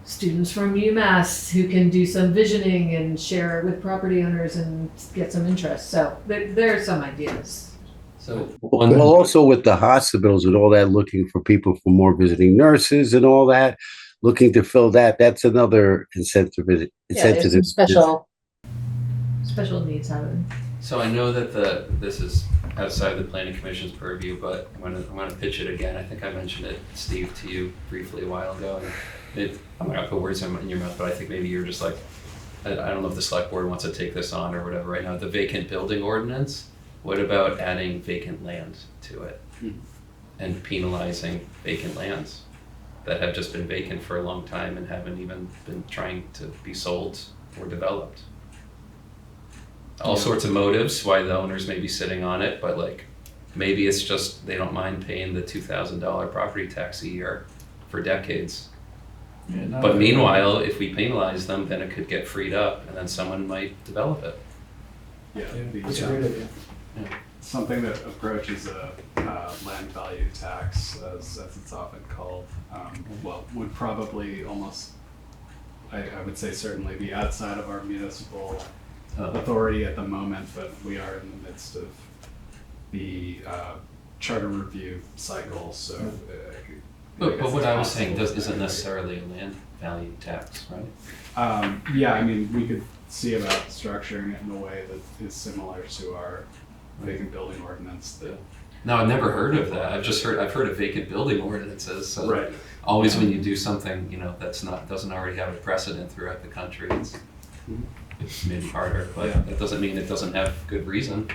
students from UMass who can do some visioning and share it with property owners and get some interest. So there are some ideas. So Well, also with the hospitals and all that, looking for people for more visiting nurses and all that, looking to fill that, that's another incentive. Yeah, there's some special needs housing. So I know that this is outside the planning commission's purview, but I'm gonna pitch it again. I think I mentioned it, Steve, to you briefly a while ago. And I'm not gonna put words in your mouth, but I think maybe you're just like, I don't know if the select board wants to take this on or whatever right now. The vacant building ordinance. What about adding vacant land to it and penalizing vacant lands that have just been vacant for a long time and haven't even been trying to be sold or developed? All sorts of motives why the owners may be sitting on it, but like maybe it's just they don't mind paying the $2,000 property tax a year for decades. Yeah, no, But meanwhile, if we penalize them, then it could get freed up and then someone might develop it. Yeah, That's a great idea. something that approaches a land value tax, as it's often called, well, would probably almost, I would say certainly be outside of our municipal authority at the moment, but we are in the midst of the charter review cycle, so. But what I was saying isn't necessarily a land value tax, right? Yeah, I mean, we could see about structuring it in a way that is similar to our vacant building ordinance that No, I've never heard of that. I've heard of vacant building ordinances. So Right. always when you do something, doesn't already have a precedent throughout the country, it's maybe harder, but Yeah. that doesn't mean it doesn't have good reason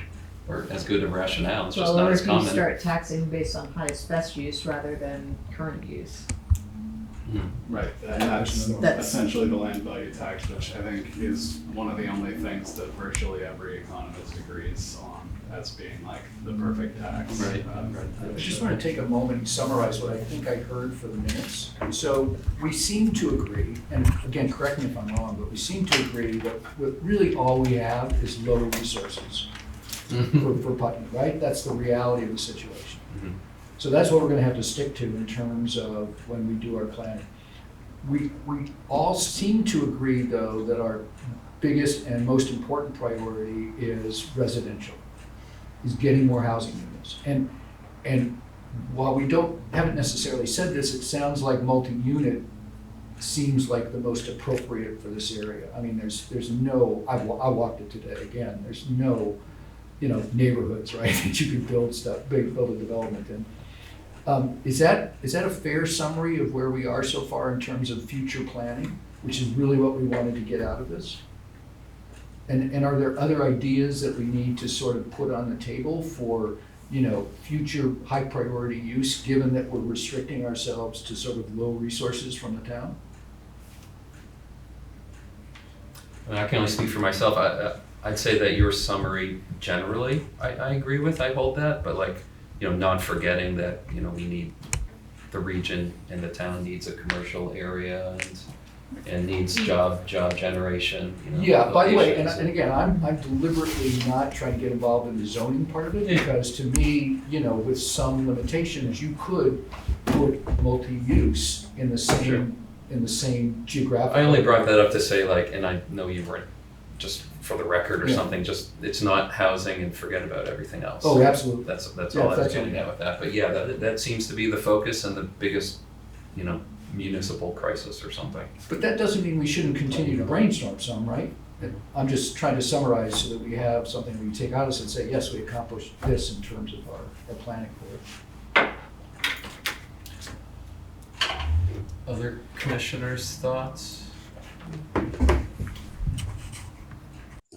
or as good a rationale. It's just Well, not or as if you common. start taxing based on highest best use rather than current use. Right, and that's That's- essentially the land value tax, which I think is one of the only things that virtually every economist agrees on as being like the perfect tax. Right. I just want to take a moment and summarize what I think I heard for the minutes. So we seem to agree, and again, correct me if I'm wrong, but we seem to agree that really all we have is low resources for Putney, right? That's the reality of the situation. Mhm. So that's what we're going to have to stick to in terms of when we do our planning. We all seem to agree, though, that our biggest and most important priority is residential, is getting more housing units. And while we haven't necessarily said this, it sounds like multi-unit seems like the most appropriate for this area. I mean, there's no, I walked it today again, there's no, neighborhoods, right, that you can build a development in. Is that a fair summary of where we are so far in terms of future planning, which is really what we wanted to get out of this? And are there other ideas that we need to sort of put on the table for, future high priority use, given that we're restricting ourselves to sort of low resources from the town? I can only speak for myself. I'd say that your summary generally, I agree with. I hold that, but not forgetting that we need the region and the town needs a commercial area and needs job generation. Yeah, by the way, and locations. again, I'm deliberately not trying to get involved in the zoning part of it, because to me, with some limitations, you could put multi-use in the same, Sure. in the same geographic. I only brought that up to say and I know you weren't, just for the record or Yeah. something, just it's not housing and forget about everything else. Oh, absolutely. That's Yeah, all I was that's getting okay. at with that. But yeah, that seems to be the focus and the biggest, municipal crisis or something. But that doesn't mean we shouldn't continue to brainstorm some, right? I'm just trying to summarize so that we have something we can take out of this and say, yes, we accomplished this in terms of our planning for it. Other commissioners' thoughts?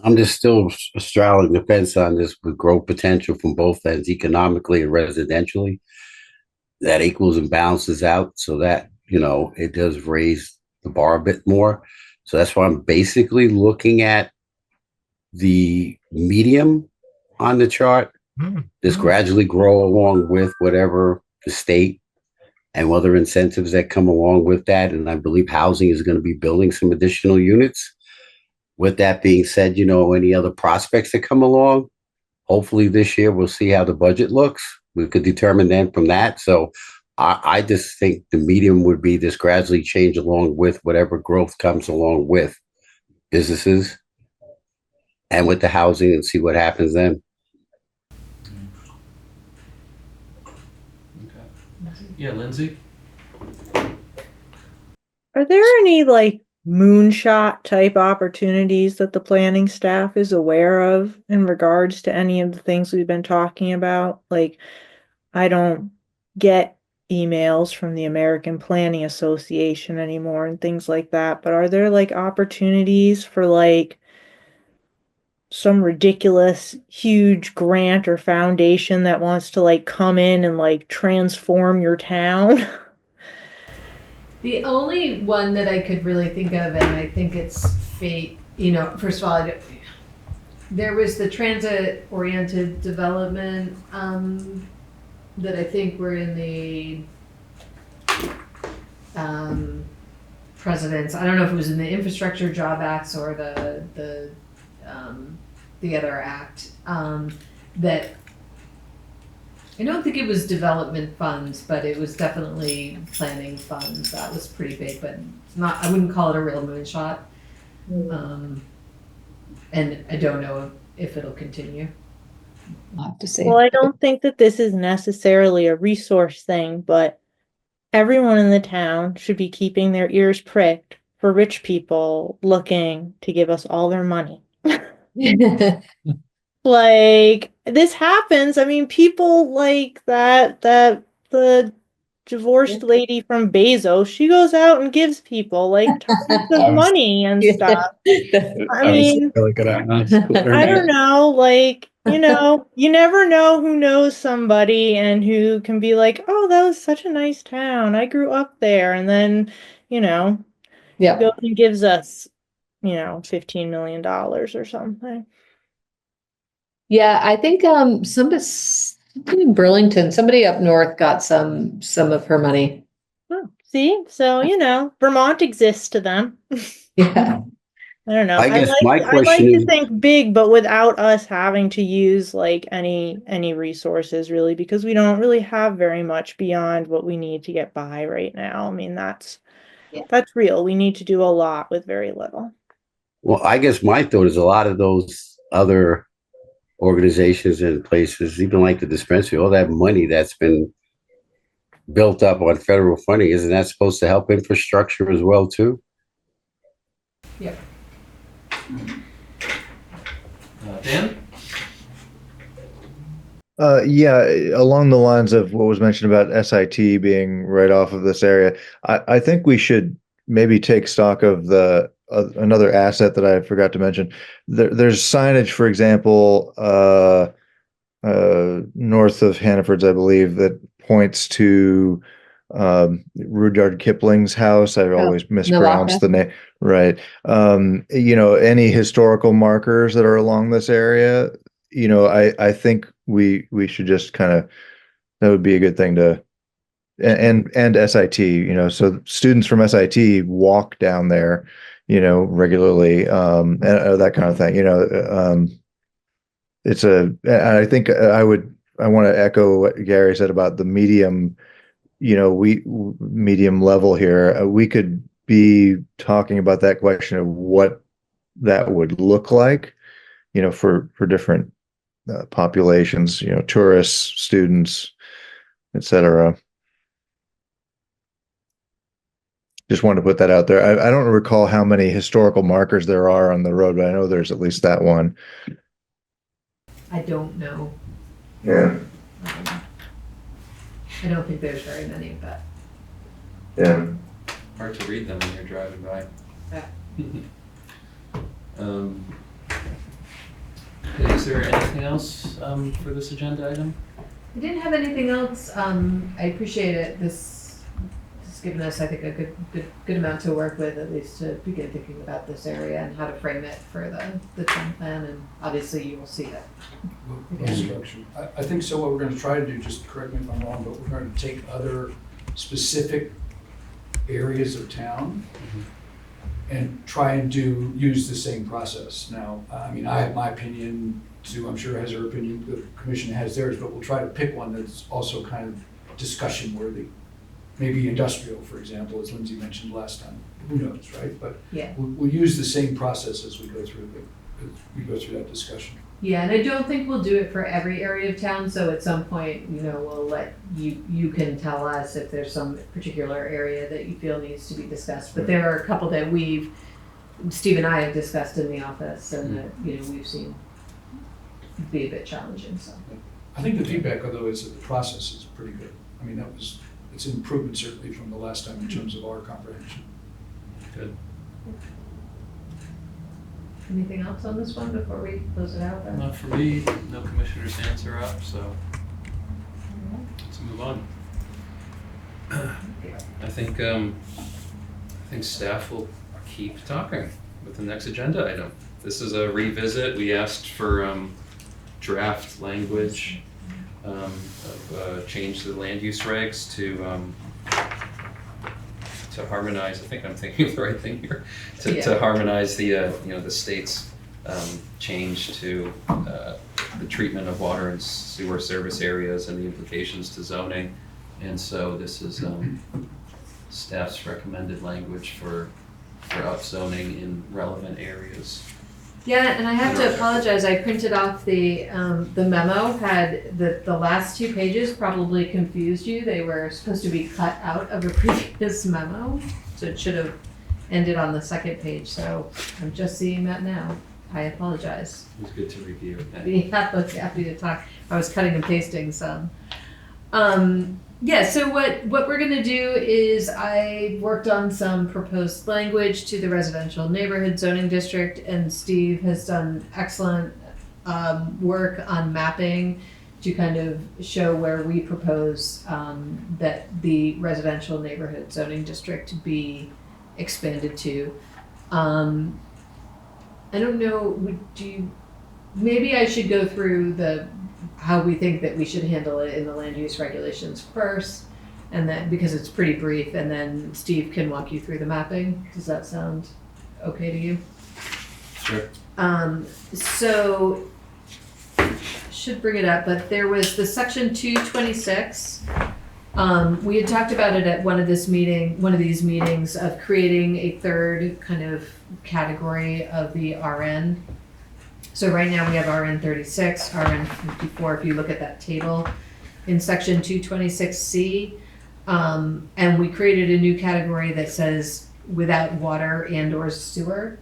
I'm just still straddling the fence on this with growth potential from both ends, economically and residentially. That equals and balances out so that, it does raise the bar a bit more. So that's why I'm basically looking at the medium on the chart. Just gradually grow along with whatever the state and other incentives that come along with that. And I believe housing is going to be building some additional units. With that being said, any other prospects that come along, hopefully this year we'll see how the budget looks. We could determine then from that. So I just think the medium would be this gradually change along with whatever growth comes along with businesses and with the housing and see what happens then. Okay. Yeah, Lindsay? Are there any moonshot type opportunities that the planning staff is aware of in regards to any of the things we've been talking about? I don't get emails from the American Planning Association anymore and things like that, but are there opportunities for some ridiculous huge grant or foundation that wants to come in and transform your town? The only one that I could really think of, and I think it's fate, first of all, there was the transit-oriented development that I think were in the president's, I don't know if it was in the Infrastructure Job Acts or the other act, that I don't think it was development funds, but it was definitely planning funds. That was pretty big, but it's not, I wouldn't call it a real moonshot. And I don't know if it'll continue. I'll have to say. Well, I don't think that this is necessarily a resource thing, but everyone in the town should be keeping their ears pricked for rich people looking to give us all their money. like this happens. I mean, people like the divorced lady from Bezos, she goes out and gives people like tons of money and stuff. I mean, really good at I don't know, like, you never know who knows somebody and who can be like, oh, that was such a nice town. I grew up there. And then, Yeah. goes and gives us, $15 million or something. Yeah, I think somebody in Burlington, somebody up north got some of her money. Oh, see? So, Vermont exists to them. Yeah. I don't know. I guess my I like question to is, think big, but without us having to use like any resources really, because we don't really have very much beyond what we need to get by right now. I mean, that's real. We need to do a lot with very little. well, I guess my thought is a lot of those other organizations and places, even like the dispensary, all that money that's been built up on federal funding, isn't that supposed to help infrastructure as well too? Yeah. Dan? Yeah, along the lines of what was mentioned about SIT being right off of this area, I think we should maybe take stock of the another asset that I forgot to mention. There's signage, for example, north of Hannaford's, I believe, that points to Rudyard Kipling's house. I always mispronounce the name. Right. Any historical markers that are along this area, I think we should just kind of, that would be a good thing to, and SIT, so students from SIT walk down there, regularly, and that kind of thing, I think I want to echo what Gary said about the medium, medium level here. We could be talking about that question of what that would look like, for different populations, tourists, students, etc. Just wanted to put that out there. I don't recall how many historical markers there are on the road, but I know there's at least that one. I don't know. Yeah. I don't think there's very many, but Yeah. Hard to read them when you're driving by. Is there anything else for this agenda item? I didn't have anything else. I appreciate it. This has given us, I think, a good amount to work with, at least to begin thinking about this area and how to frame it for the town plan. And obviously, you will see it. Structure. I think so. What we're going to try to do, just correct me if I'm wrong, but we're going to take other specific areas of town and try and use the same process. Now, I mean, I have my opinion, Sue, I'm sure has her opinion, the commission has theirs, but we'll try to pick one that's also kind of discussion worthy. Maybe industrial, for example, as Lindsay mentioned last time. Who knows, right? But Yeah. we'll use the same process as we go through that discussion. Yeah, and I don't think we'll do it for every area of town. So at some point, we'll let you can tell us if there's some particular area that you feel needs to be discussed. But there are a couple that Steve and I have discussed in the office, and that we've seen be a bit challenging. So I think the feedback, although, is that the process is pretty good. I mean, it's an improvement certainly from the last time in terms of our comprehension. Good. anything else on this one before we close it out then? Not for me. No commissioners' hands are up, so let's move on. I think staff will keep talking with the next agenda item. This is a revisit. We asked for draft language of change to the land use regs to harmonize. I think I'm thinking of the right thing here. To harmonize the the state's change to the treatment of water and sewer service areas and the implications to zoning. And so this is staff's recommended language for upzoning in relevant areas. Yeah, and I have to apologize. I printed off the memo. Had the last 2 pages probably confused you. They were supposed to be cut out of a previous memo, so it should have ended on the second page. So I'm just seeing that now. I apologize. It was good to review. Happy to talk. I was cutting and pasting some. Yeah, so what we're gonna do is I worked on some proposed language to the residential neighborhood zoning district, and Steve has done excellent work on mapping to kind of show where we propose that the residential neighborhood zoning district be expanded to. I don't know, maybe I should go through how we think that we should handle it in the land use regulations first, and then, because it's pretty brief, and then Steve can walk you through the mapping. Does that sound okay to you? Sure. So, should bring it up, but there was the section 226. We had talked about it at one of these meetings of creating a third kind of category of the RN. So right now we have RN 36, RN 54, if you look at that table in section 226C. And we created a new category that says without water and or sewer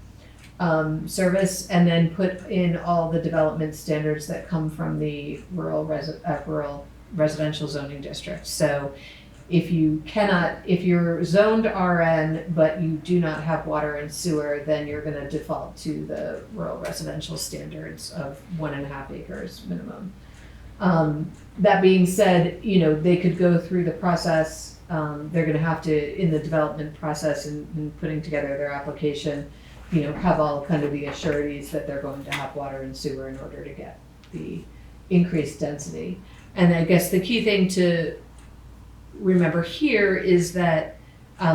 service, and then put in all the development standards that come from the rural residential zoning district. So if you're zoned RN, but you do not have water and sewer, then you're gonna default to the rural residential standards of 1.5 acres minimum. That being said, they could go through the process. They're gonna have to, in the development process and putting together their application, have all kind of the assurities that they're going to have water and sewer in order to get the increased density. And I guess the key thing to remember here is that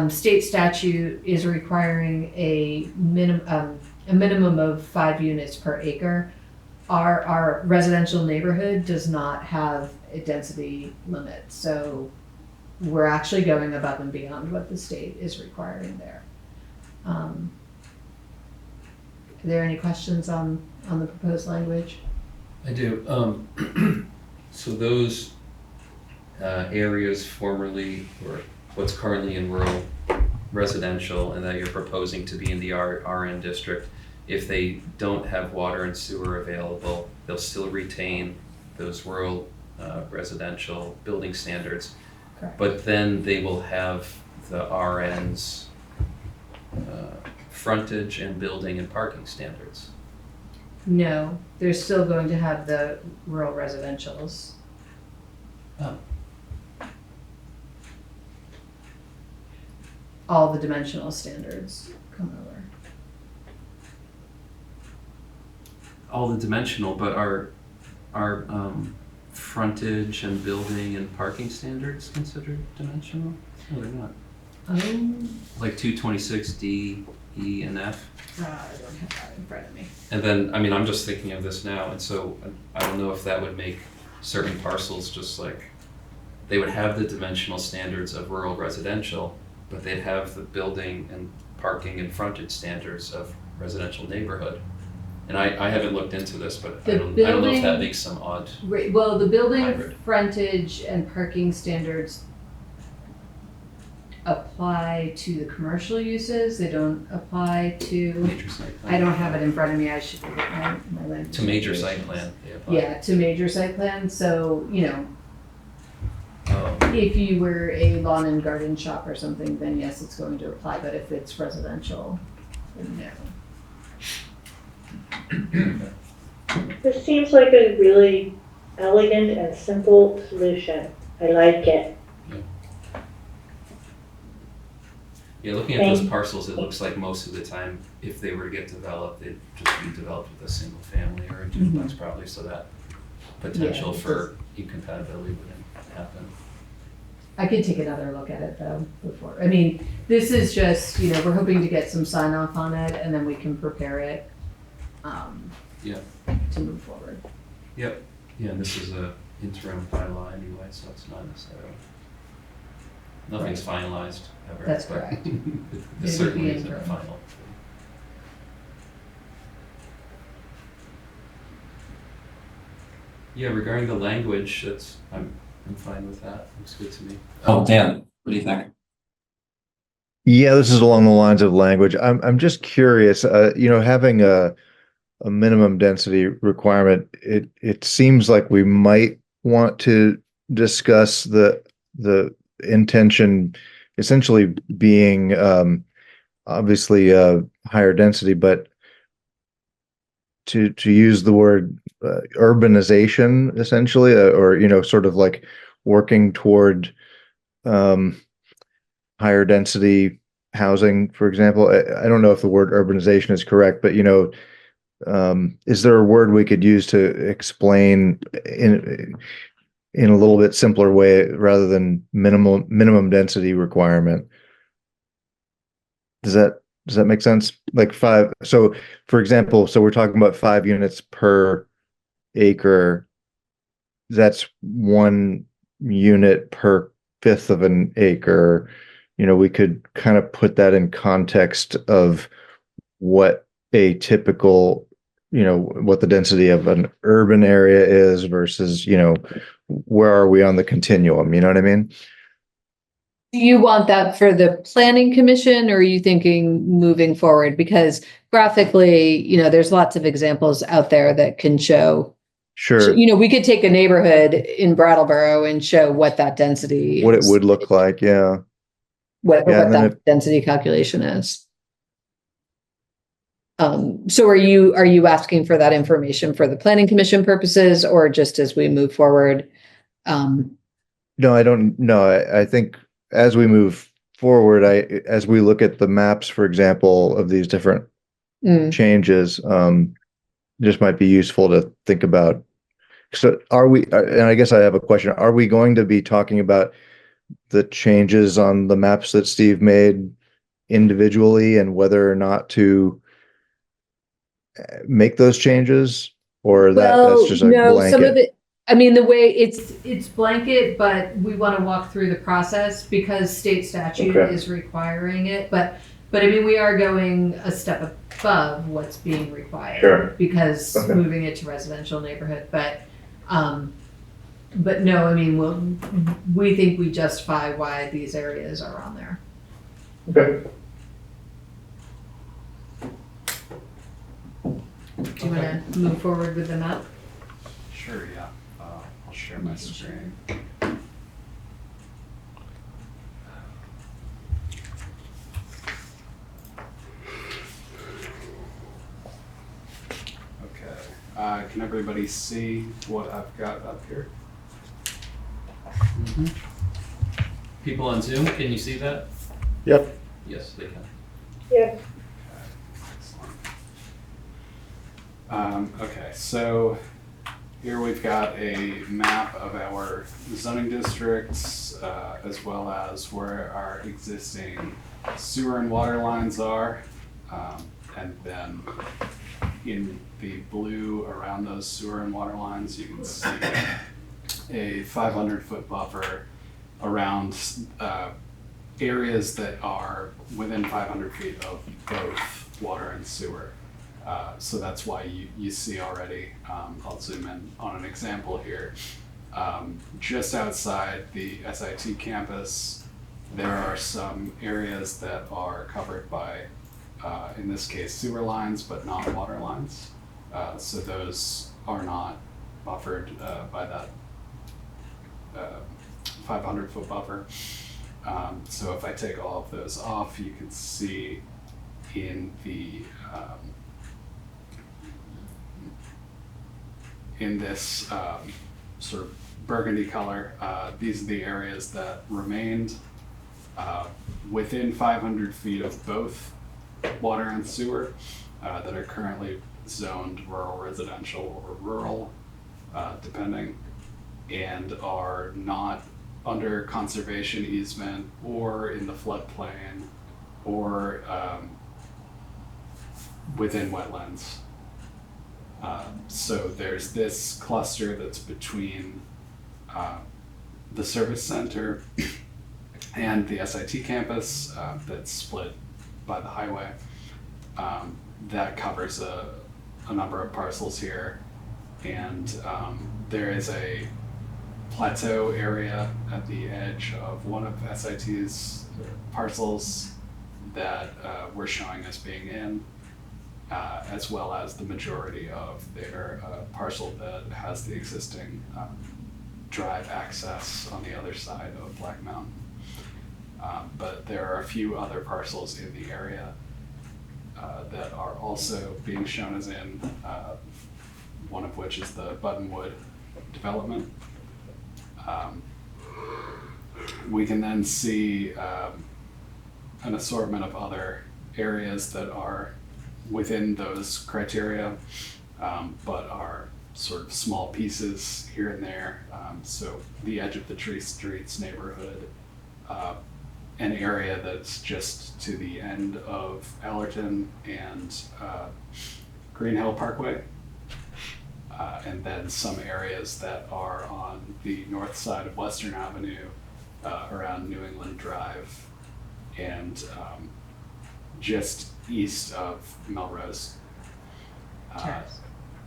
state statute is requiring a minimum of 5 units per acre. Our residential neighborhood does not have a density limit, so we're actually going above and beyond what the state is requiring there. Are there any questions on the proposed language? I do. So those areas formerly, or what's currently in rural residential, and that you're proposing to be in the RN district, if they don't have water and sewer available, they'll still retain those rural residential building standards. Correct. But then they will have the RN's frontage and building and parking standards. No, they're still going to have the rural residentials. Oh. All the dimensional standards come over. All the dimensional, but our frontage and building and parking standards considered dimensional? No, they're not. Like 226D, E, and F. I don't have that in front of me. And then, I'm just thinking of this now, and so I don't know if that would make certain parcels just like, they would have the dimensional standards of rural residential, but they'd have the building and parking and frontage standards of residential neighborhood. And I haven't looked into this, but I don't know if that makes some odd. Right, well, the building hybrid. frontage and parking standards apply to the commercial uses. They don't apply to, Major site plan. I don't have it in front of me. I should look at my land. To major use site regulations. plan, they apply. Yeah, to major site plan. So, Oh, if you were a lawn and garden shop or something, then yes, it's going to apply. But if it's residential, then no. This seems like a really elegant and simple solution. I like it. Yeah, looking at those parcels, it looks like most of the time, if they were to get developed, they'd just be developed with a single family or a duplex probably, so that potential Yeah, for incompatibility wouldn't happen. I could take another look at it though before. This is just, we're hoping to get some sign off on it and then we can prepare it to move forward. Yep. Yeah, and this is a interim bylaw anyway, so it's not necessarily, nothing's finalized ever. That's but correct. It be certainly isn't interim. final. Yeah, regarding the language, I'm fine with that. Looks good to me. Oh, Dan, what do you think? Yeah, this is along the lines of language. I'm just curious, having a minimum density requirement, it seems like we might want to discuss the intention essentially being obviously higher density, but to use the word urbanization essentially, or sort of like working toward higher density housing, for example. I don't know if the word urbanization is correct, but is there a word we could use to explain in a little bit simpler way rather than minimum density requirement? Does that make sense? Like five. So for example, so we're talking about 5 units per acre. That's 1 unit per fifth of an acre. We could kind of put that in context of what a typical, what the density of an urban area is versus, where are we on the continuum? You know what I mean? Do you want that for the planning commission, or are you thinking moving forward? Because graphically, there's lots of examples out there that can show. Sure. We could take a neighborhood in Brattleboro and show what that density What it is, would look like. Yeah. what Yeah, and then that density calculation is. So are you asking for that information for the planning commission purposes, or just as we move forward? No, I don't know. I think as we move forward, as we look at the maps, for example, of these different changes, just might be useful to think about. So are we, and I guess I have a question, are we going to be talking about the changes on the maps that Steve made individually and whether or not to make those changes, or that's just a blanket? Some of it, I mean, the way it's blanket, but we want to walk through the process because state statute is requiring it. But I mean, we are going a step above what's being required because moving it to residential neighborhood. But no, I mean, we think we justify why these areas are on there. Okay. Do you want to move forward with the map? Sure, yeah. I'll share my screen. Okay. Can everybody see what I've got up here? Mm-hmm. People on Zoom, can you see that? Yep. Yes, they can. Yeah. Okay, so here we've got a map of our zoning districts, as well as where our existing sewer and water lines are. And then in the blue around those sewer and water lines, you can see a 500-foot buffer around areas that are within 500 feet of both water and sewer. So that's why you see already, I'll zoom in on an example here. Just outside the SIT campus, there are some areas that are covered by, in this case, sewer lines, but not water lines. So those are not buffered by that 500-foot buffer. So if I take all of those off, you can see in the in this sort of burgundy color, these are the areas that remained within 500 feet of both water and sewer that are currently zoned rural residential or rural, depending, and are not under conservation easement or in the floodplain or within wetlands. So there's this cluster that's between the service center and the SIT campus that's split by the highway. That covers a number of parcels here. And there is a plateau area at the edge of one of SIT's parcels that we're showing as being in. as well as the majority of their parcel that has the existing drive access on the other side of Black Mountain. But there are a few other parcels in the area that are also being shown as in, one of which is the Buttonwood development. We can then see an assortment of other areas that are within those criteria, but are sort of small pieces here and there. So the edge of the Tree Streets neighborhood, an area that's just to the end of Allerton and Green Hill Parkway, and then some areas that are on the north side of Western Avenue, around New England Drive, and just east of Melrose.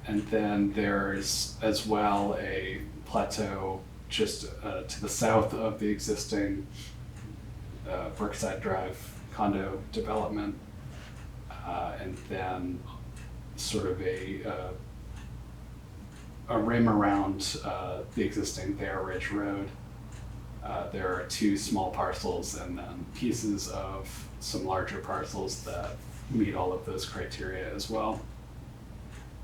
And then there's as well a plateau just to the south of the existing Brookside Drive condo development, and then sort of a rim around the existing Bear Ridge Road. There are two small parcels and then pieces of some larger parcels that meet all of those criteria as well.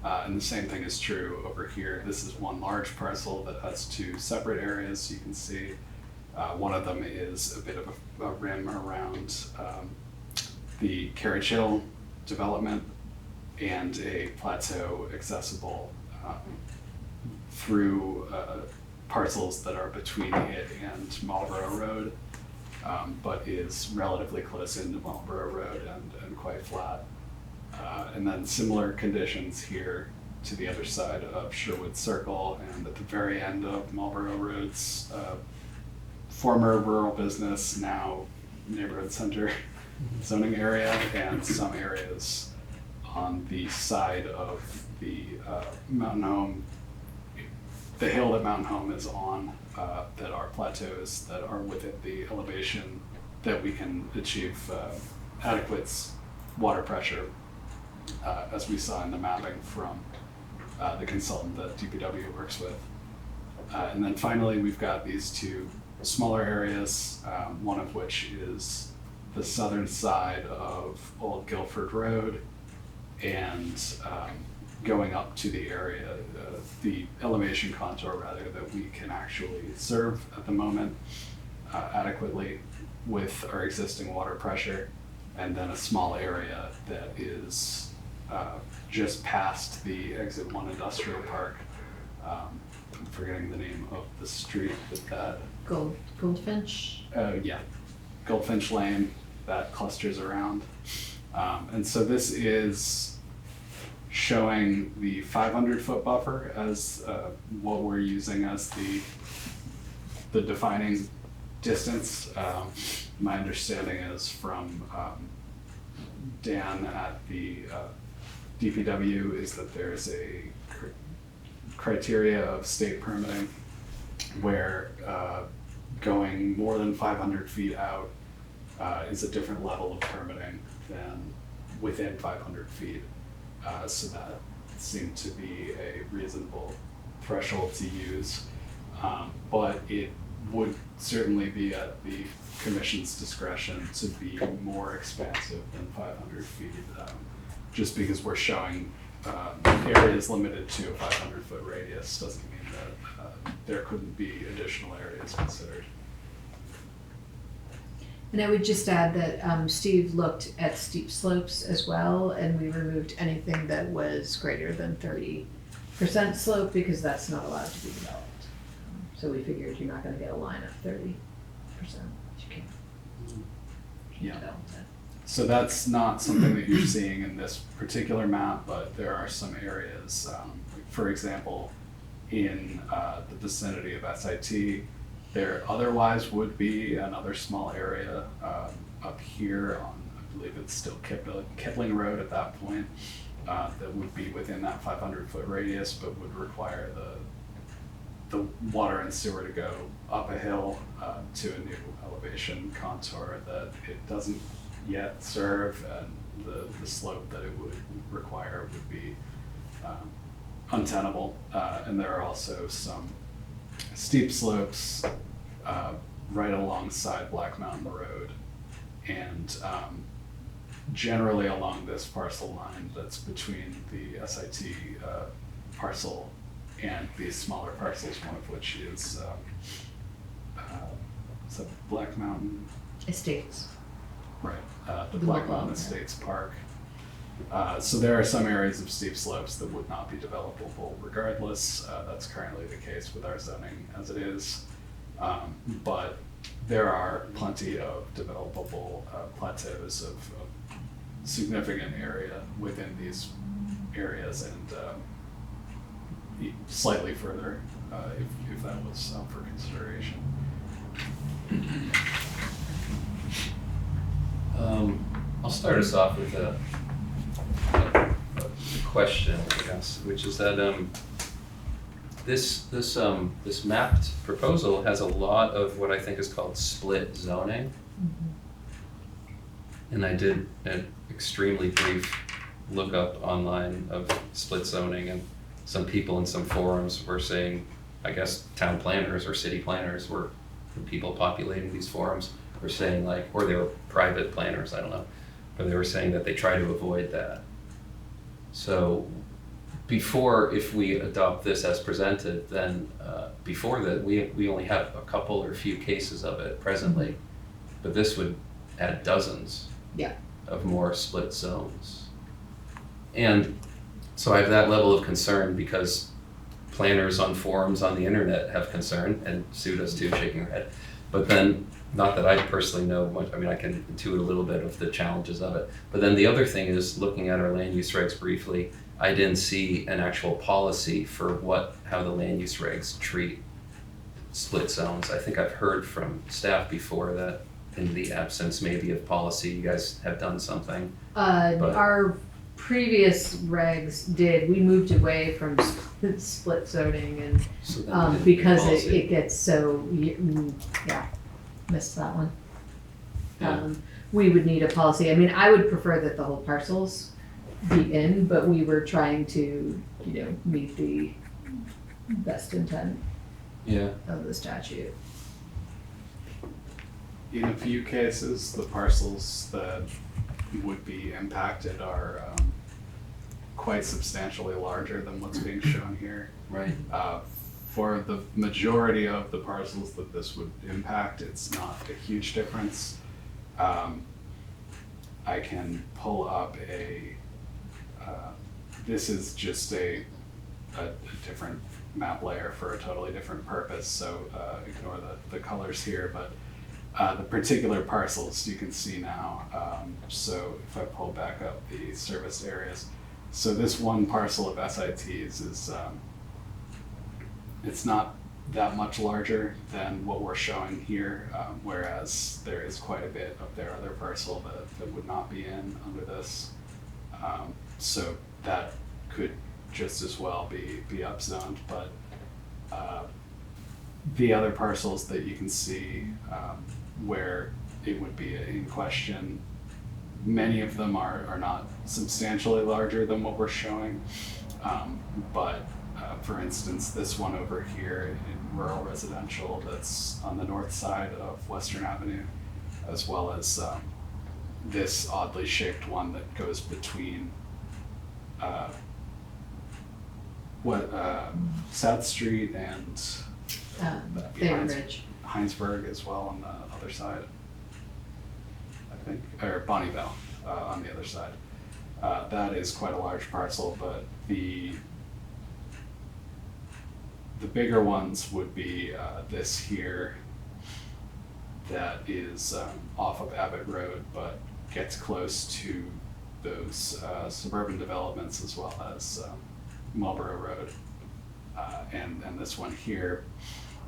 And the same thing is true over here. This is one large parcel that has two separate areas. You can see one of them is a bit of a rim around the Carriage Hill development, and a plateau accessible through parcels that are between it and Marlborough Road, but is relatively close into Marlborough Road and quite flat. And then similar conditions here to the other side of Sherwood Circle and at the very end of Marlborough Road's former rural business, now neighborhood center zoning area, and some areas on the side of the Mountain Home, the hill that Mountain Home is on, that are plateaus that are within the elevation that we can achieve adequate water pressure, as we saw in the mapping from the consultant that DPW works with. And then finally, we've got these two smaller areas, one of which is the southern side of Old Guilford Road, and going up to the area, the elevation contour rather, that we can actually serve at the moment adequately with our existing water pressure, and then a small area that is just past the Exit 1 Industrial Park. I'm forgetting the name of the street with that. Goldfinch? Yeah, Goldfinch Lane, that clusters around. And so this is showing the 500-foot buffer as what we're using as the defining distance. My understanding is from Dan at the DPW is that there's a criteria of state permitting where going more than 500 feet out is a different level of permitting than within 500 feet. So that seemed to be a reasonable threshold to use. But it would certainly be at the commission's discretion to be more expansive than 500 feet, just because we're showing areas limited to a 500-foot radius doesn't mean that there couldn't be additional areas considered. And I would just add that Steve looked at steep slopes as well, and we removed anything that was greater than 30% slope because that's not allowed to be developed. So we figured you're not going to get a line of 30%. You can't develop that. So that's not something that you're seeing in this particular map, but there are some areas, for example, in the vicinity of SIT, there otherwise would be another small area up here on, I believe it's still Kipling Road at that point, that would be within that 500-foot radius, but would require the water and sewer to go up a hill to a new elevation contour that it doesn't yet serve, and the slope that it would require would be untenable. And there are also some steep slopes right alongside Black Mountain Road, and generally along this parcel line that's between the SIT parcel and these smaller parcels, one of which is Black Mountain Estates. Right, the The Black Black Mountain Mountain, Estates Park. So there are some areas of steep slopes that would not be developable regardless. That's currently the case with our zoning as it is. But there are plenty of developable plateaus of significant area within these areas, and slightly further if that was up for consideration. I'll start us off with a question, I guess, which is that this mapped proposal has a lot of what I think is called split zoning. And I did an extremely brief lookup online of split zoning, and some people in some forums were saying, I guess town planners or city planners were the people populating these forums were saying, like, or they were private planners, I don't know, but they were saying that they try to avoid that. So before, if we adopt this as presented, then before that, we only have a couple or few cases of it presently, but this would add dozens of more split zones. And so I have that level of concern because planners on forums on the internet have concern, and Sue does too, shaking her head. But then, not that I personally know much, I mean, I can intuit a little bit of the challenges of it. But then the other thing is, looking at our land use regs briefly, I didn't see an actual policy for how the land use regs treat split zones. I think I've heard from staff before that in the absence maybe of policy, you guys have done something. Our previous regs we moved away from split zoning, and So then we didn't because do policy. it gets so, missed that one. Yeah. We would need a policy. I mean, I would prefer that the whole parcels be in, but we were trying to, meet the best intent Yeah. of the statute. In a few cases, the parcels that would be impacted are quite substantially larger than what's being shown here. Right. For the majority of the parcels that this would impact, it's not a huge difference. I can pull up this is just a different map layer for a totally different purpose, so ignore the colors here, but the particular parcels you can see now. So if I pull back up the serviced areas, so this one parcel of SITs is, it's not that much larger than what we're showing here, whereas there is quite a bit of their other parcel that would not be in under this. So that could just as well be upzoned, but the other parcels that you can see where it would be in question, many of them are not substantially larger than what we're showing, but for instance, this one over here in rural residential that's on the north side of Western Avenue, as well as this oddly shaped one that goes between South Street and Thayer Ridge. Heinsberg as well on the other side, I think, or Bonnieville on the other side. That is quite a large parcel, but the bigger ones would be this here that is off of Abbott Road, but gets close to those suburban developments as well as Marlborough Road, and this one here.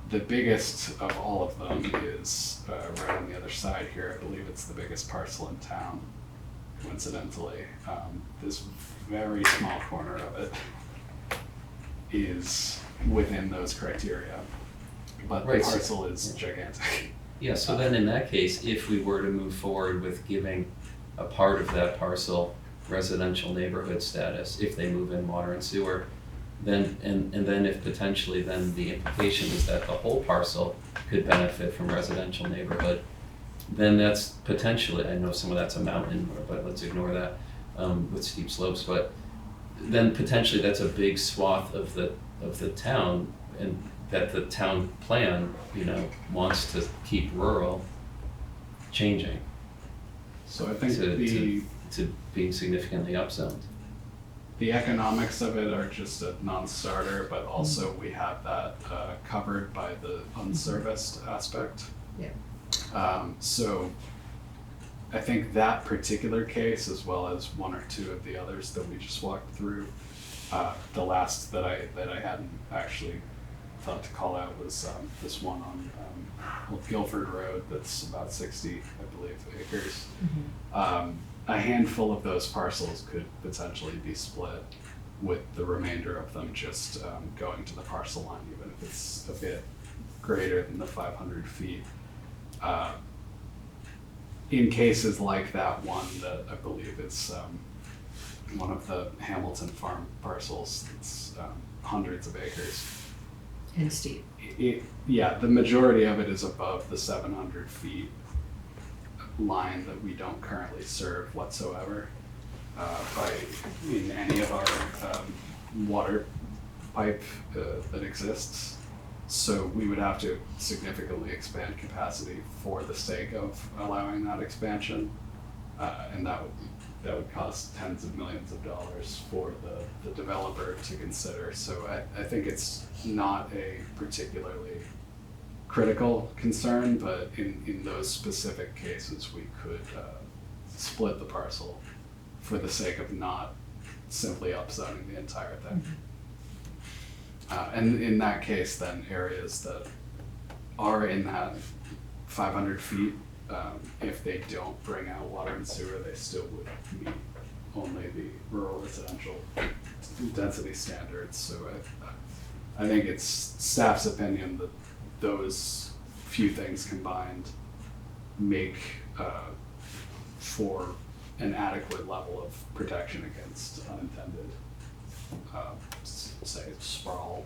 The biggest of all of them is right on the other side here. I believe it's the biggest parcel in town, coincidentally. This very small corner of it is within those criteria, but the Right. parcel is gigantic. Yeah, so then in that case, if we were to move forward with giving a part of that parcel residential neighborhood status if they move in water and sewer, then, and then if potentially, then the implication is that the whole parcel could benefit from residential neighborhood, then that's potentially, I know some of that's a mountain, but let's ignore that, with steep slopes, but then potentially that's a big swath of the town, and that the town plan, you know, wants to keep rural changing So I think to being significantly upzoned. the economics of it are just a non-starter, but also we have that covered by the unserviced aspect. Yeah. So I think that particular case, as well as one or two of the others that we just walked through, the last that I hadn't actually thought to call out was this one on Guilford Road that's about 60, I believe, acres. A handful of those parcels could potentially be split, with the remainder of them just going to the parcel line, even if it's a bit greater than the 500 feet. In cases like that one that I believe is one of the Hamilton Farm parcels, it's hundreds of acres. And steep. Yeah, the majority of it is above the 700 feet line that we don't currently serve whatsoever in any of our water pipe that exists. So we would have to significantly expand capacity for the sake of allowing that expansion, and that would cost tens of millions of dollars for the developer to consider. So I think it's not a particularly critical concern, but in those specific cases, we could split the parcel for the sake of not simply upzoning the entire thing. And in that case, then areas that are in that 500 feet, if they don't bring out water and sewer, they still would meet only the rural residential density standards. So I think it's staff's opinion that those few things combined make for an adequate level of protection against unintended, say, sprawl.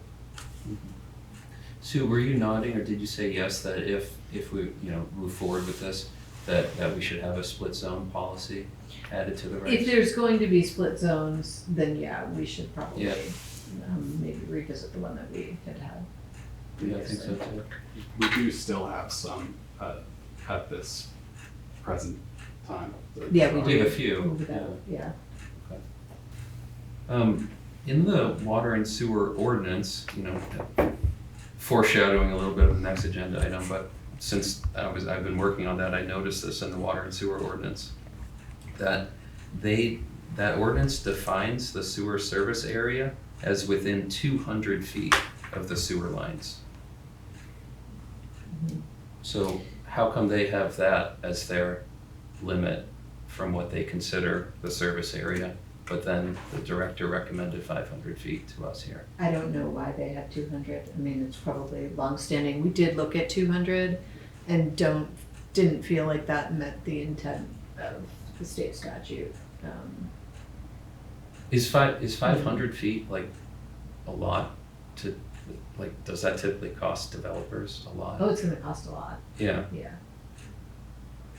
Sue, were you nodding, or did you say yes, that if we, you know, move forward with this, that we should have a split zone policy added to the regs? If there's going to be split zones, then yeah, we should probably Yeah. maybe revisit the one that we had had. Yeah, I think so too. We do still have some at this present time. Yeah, we We have a few. Without- yeah. In the water and sewer ordinance, you know, foreshadowing a little bit of the next agenda item, but since I've been working on that, I noticed this in the water and sewer ordinance, that ordinance defines the sewer service area as within 200 feet of the sewer lines. So how come they have that as their limit from what they consider the service area, but then the director recommended 500 feet to us here? I don't know why they have 200. I mean, it's probably longstanding. We did look at 200 and didn't feel like that met the intent of the state statute. Is 500 feet like a lot to, like, does that typically cost developers a lot? Oh, it's gonna cost a lot. Yeah, Yeah.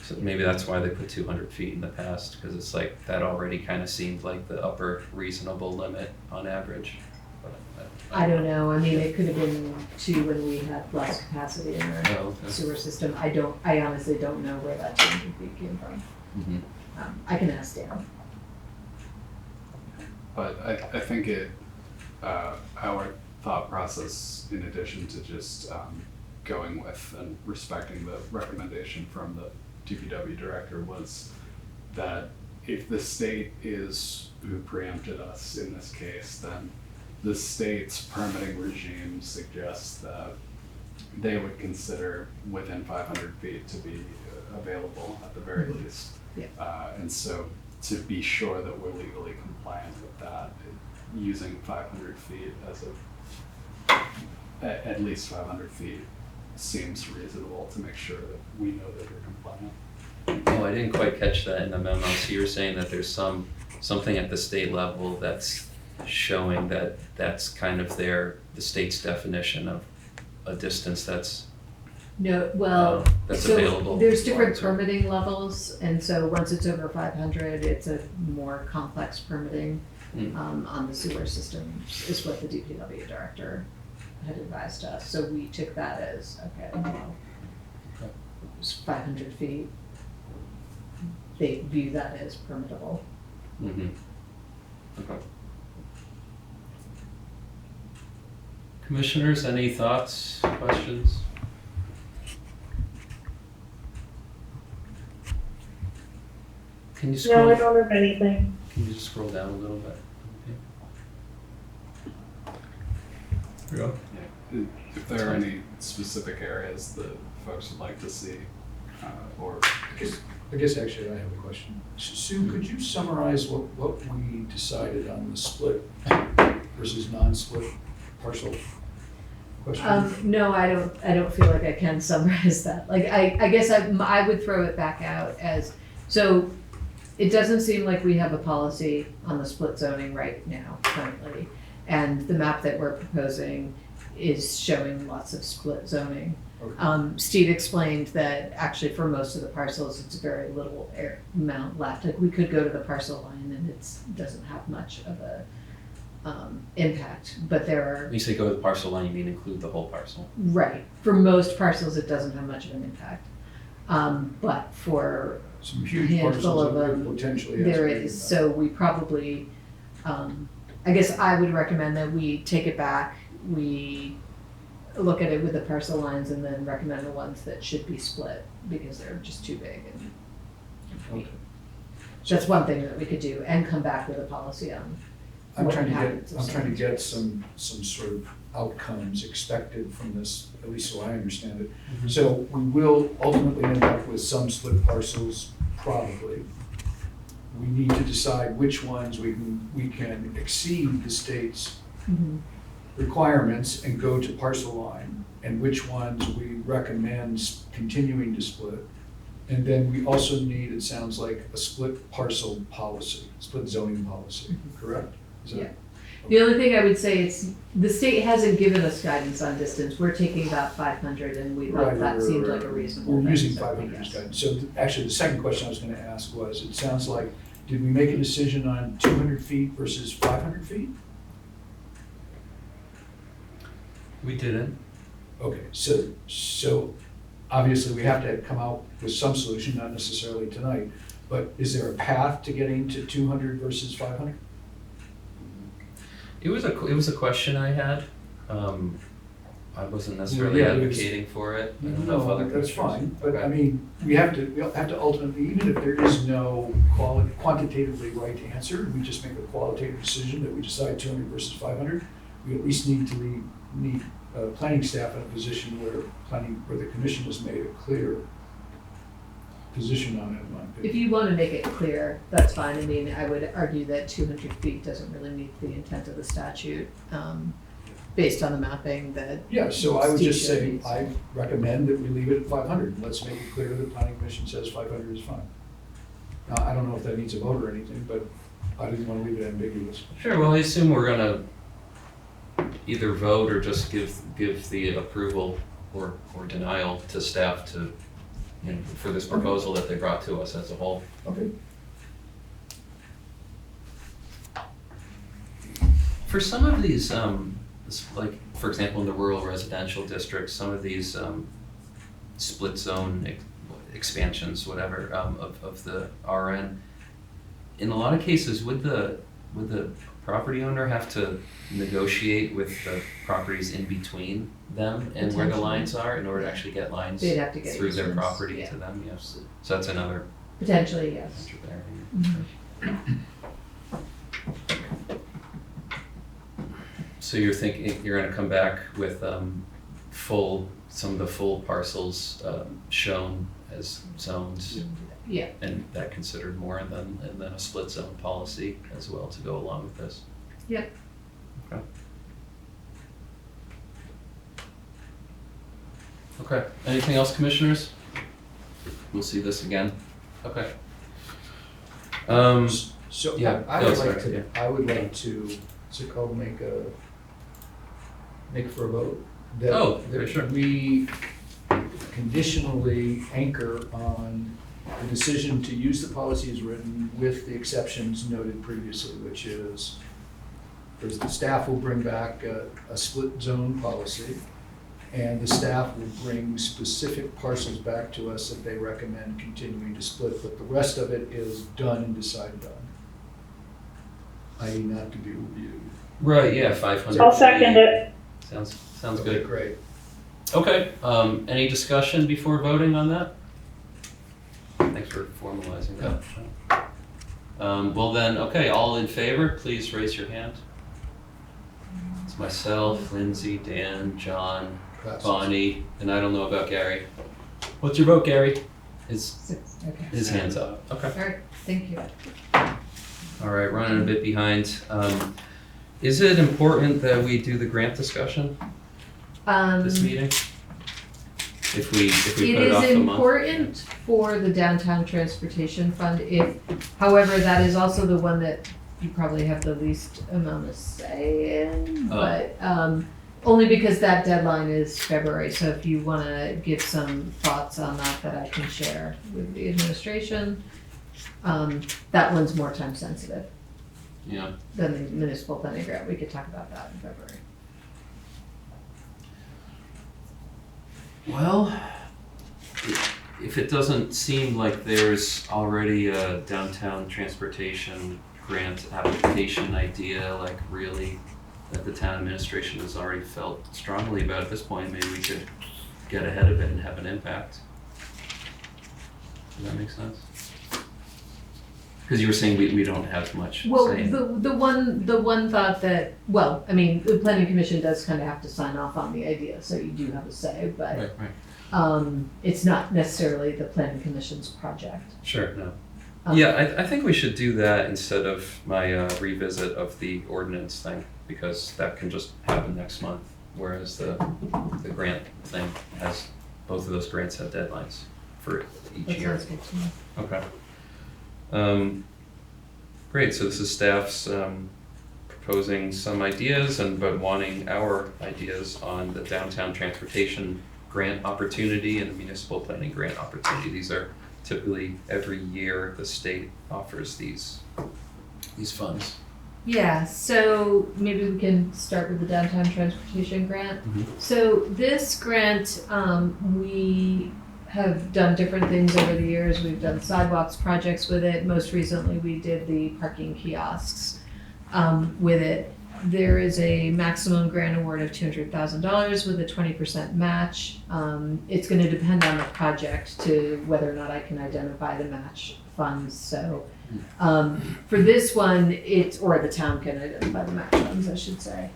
so maybe that's why they put 200 feet in the past, because it's like, that already kind of seemed like the upper reasonable limit on average. But I don't know. I mean, it could have been 2 when we had less capacity in our Oh, okay. sewer system. I honestly don't know where that 200 feet came from. Mhm. I can ask Dan. But I think our thought process, in addition to just going with and respecting the recommendation from the DPW director, was that if the state is who preempted us in this case, then the state's permitting regime suggests that they would consider within 500 feet to be available at the very least. Yeah. And so to be sure that we're legally compliant with that, using 500 feet as at least 500 feet seems reasonable to make sure that we know that we're compliant. Oh, I didn't quite catch that in the memo. So you were saying that there's something at the state level that's showing that that's kind of the state's definition of a distance that's No, well, that's so available. there's different long-term. permitting levels, and so once it's over 500, it's a more complex permitting on the sewer system, is what the DPW director had advised us. So we took that as, okay, well, it was 500 feet. They view that as permittable. Mm-hmm. Okay. Commissioners, any thoughts, questions? Can you No, I scroll? don't have anything. Can you just scroll down a little bit? Okay. Yeah. If there are any specific areas that folks would like to see, or I guess actually I have a question. Sue, could you summarize what we decided on the split versus non-split parcel question? No, I don't feel like I can summarize that. Like, I guess I would throw it back out as, so it doesn't seem like we have a policy on the split zoning right now currently. And the map that we're proposing is showing lots of split zoning. Okay. Steve explained that actually for most of the parcels, it's very little amount left. Like, we could go to the parcel line and it doesn't have much of a impact, but there are. When you say go to the parcel line, you mean include the whole parcel? Right, for most parcels, it doesn't have much of an impact. But for Some huge handful parcels of that them, could potentially. there escalate is, that. so we probably, I guess I would recommend that we take it back, we look at it with the parcel lines and then recommend the ones that should be split because they're just too big and Okay. that's one thing that we could do and come back with a policy on I'm what trying to happens get, if I'm trying to someone- get some sort of outcomes expected from this, at least so I understand it. Mm-hmm. So we will ultimately end up with some split parcels, probably. We need to decide which ones we can exceed the state's Mhm. requirements and go to parcel line, and which ones we recommend continuing to split. And then we also need, it sounds like, a split parcel policy, split zoning policy, correct? Is that- Yeah. The only thing I would say is, the state hasn't given us guidance on distance, we're taking about 500 and we thought that seemed like a reasonable. We're thing, using so 500 as yes. guidance. So actually, the second question I was gonna ask was, it sounds like, did we make a decision on 200 feet versus 500 feet? We didn't. Okay, so obviously we have to come out with some solution, not necessarily tonight, but is there a path to getting to 200 versus 500? It was a question I had. I wasn't necessarily Yeah, it was- advocating for it. I don't know if other No, that's commissioners- fine, but I Okay. mean, we have to ultimately, even if there is no quantitatively right answer, we just make a qualitative decision that we decide 200 versus 500, we at least need to need planning staff in a position where the commission has made a clear position on it, in my If opinion. you want to make it clear, that's fine. I mean, I would argue that 200 feet doesn't really meet the intent of the statute, based on the mapping that. Yeah, so I would Steve just say, showed. I recommend that we leave it at 500, and let's make it clear that the planning commission says 500 is fine. Now, I don't know if that needs a vote or anything, but I didn't want to leave it ambiguous. Sure, well, I assume we're gonna either vote or just give the approval or denial to staff to, for this proposal that they brought to us as a whole. Okay. For some of these, like, for example, in the rural residential districts, some of these split zone expansions, whatever, of the RN, in a lot of cases, would the property owner have to negotiate with the properties in between them and where the Potentially. lines are in order to actually get lines They'd have to get through their easements, property yeah. to them? Yes. So that's another Potentially, yes. answer there. Mhm. So you're thinking you're going to come back with some of the full parcels shown as zones, Yeah, and that considered more, and then a split zone policy as well to go along with this. Yep. Okay. Okay. Anything else, commissioners? We'll see this again. Okay. So yeah, I go, would like sorry, to, I would like to, what's it called, make for a vote. That- Oh, that sure. We conditionally anchor on the decision to use the policy as written with the exceptions noted previously, which is the staff will bring back a split zone policy, and the staff will bring specific parcels back to us that they recommend continuing to split, but the rest of it is done and decided on, i.e. not to be reviewed. Right, yeah, 500. I'll second it. Sounds good. Great. Okay, any discussion before voting on that? Thanks for formalizing that. Well then, okay, all in favor, please raise your hand. It's myself, Lindsay, Dan, John, Bonnie, and I don't know about Gary. What's your vote, Gary? His 6, okay. his hands up. Okay. All right, thank you. All right, running a bit behind. Is it important that we do the grant discussion this meeting? If we It put it off is the month? important for the downtown transportation fund. However, that is also the one that you probably have the least amount of say in, Oh. but only because that deadline is February. So if you want to give some thoughts on that I can share with the administration, that one's more time sensitive Yeah. than the municipal planning grant. We could talk about that in February. Well, if it doesn't seem like there's already a downtown transportation grant application idea, like really that the town administration has already felt strongly about at this point, maybe we could get ahead of it and have an impact. Does that make sense? Because you were saying we don't have much Well, say in it. the one thought that, well, I mean, the planning commission does kind of have to sign off on the idea, so you do have a say, but Right. it's not necessarily the planning commission's project. Sure, no. Um, Yeah, I think we should do that instead of my revisit of the ordinance thing, because that can just happen next month, whereas the grant thing has, both of those grants have deadlines for each That year. sounds good to me. Okay. Great, so this is staff's proposing some ideas but wanting our ideas on the downtown transportation grant opportunity and the municipal planning grant opportunity. These are typically every year the state offers these funds. Yeah, so maybe we can start with the downtown transportation grant. Mhm. So this grant, we have done different things over the years. We've done sidewalks projects with it. Most recently, we did the parking kiosks with it. There is a maximum grant award of $200,000 with a 20% match. It's going to depend on the project to whether or not I can identify the match funds. So for this one, or the town can identify the match funds, I should say.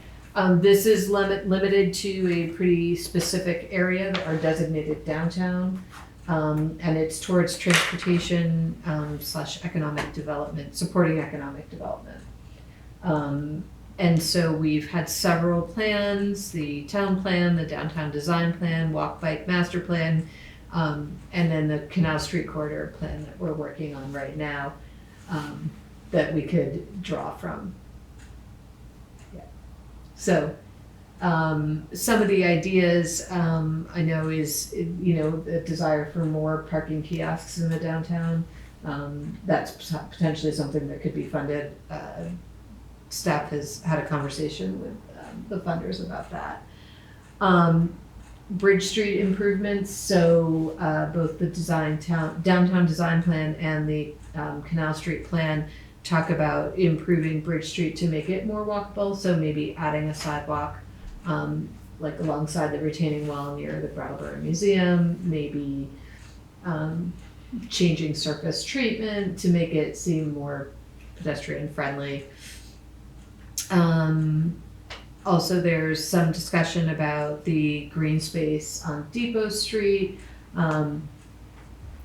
This is limited to a pretty specific area, our designated downtown, and it's towards transportation / economic development, supporting economic development. And so we've had several plans, the town plan, the downtown design plan, walk bike master plan, and then the Canal Street corridor plan that we're working on right now that we could draw from. So some of the ideas I know is, the desire for more parking kiosks in the downtown. That's potentially something that could be funded. Staff has had a conversation with the funders about that. Bridge Street improvements, so both the downtown design plan and the Canal Street plan talk about improving Bridge Street to make it more walkable, so maybe adding a sidewalk like alongside the retaining wall near the Brattleboro Museum, maybe changing surface treatment to make it seem more pedestrian friendly. Also, there's some discussion about the green space on Depot Street.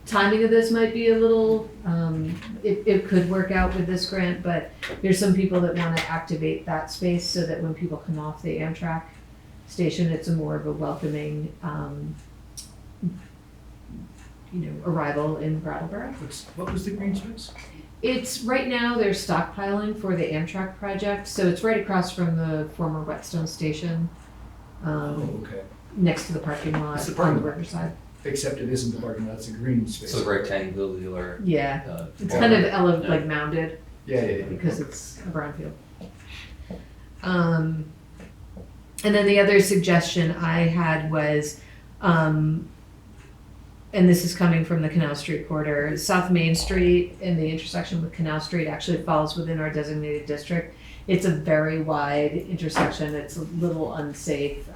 Timing of this might be a little, it could work out with this grant, but there's some people that want to activate that space so that when people come off the Amtrak station, it's a more of a welcoming, arrival in Brattleboro. What was the green space? It's, right now, they're stockpiling for the Amtrak project, so it's right across from the former Whetstone Station, Okay. next to the parking lot It's the on parking the lot. riverside. Except it isn't the parking lot, it's a green space. It's a rectangular. Yeah, it's kind of yeah. like mounded Yeah. because it's a brownfield. And then the other suggestion I had was, and this is coming from the Canal Street corridor, South Main Street in the intersection with Canal Street actually falls within our designated district. It's a very wide intersection, it's a little unsafe.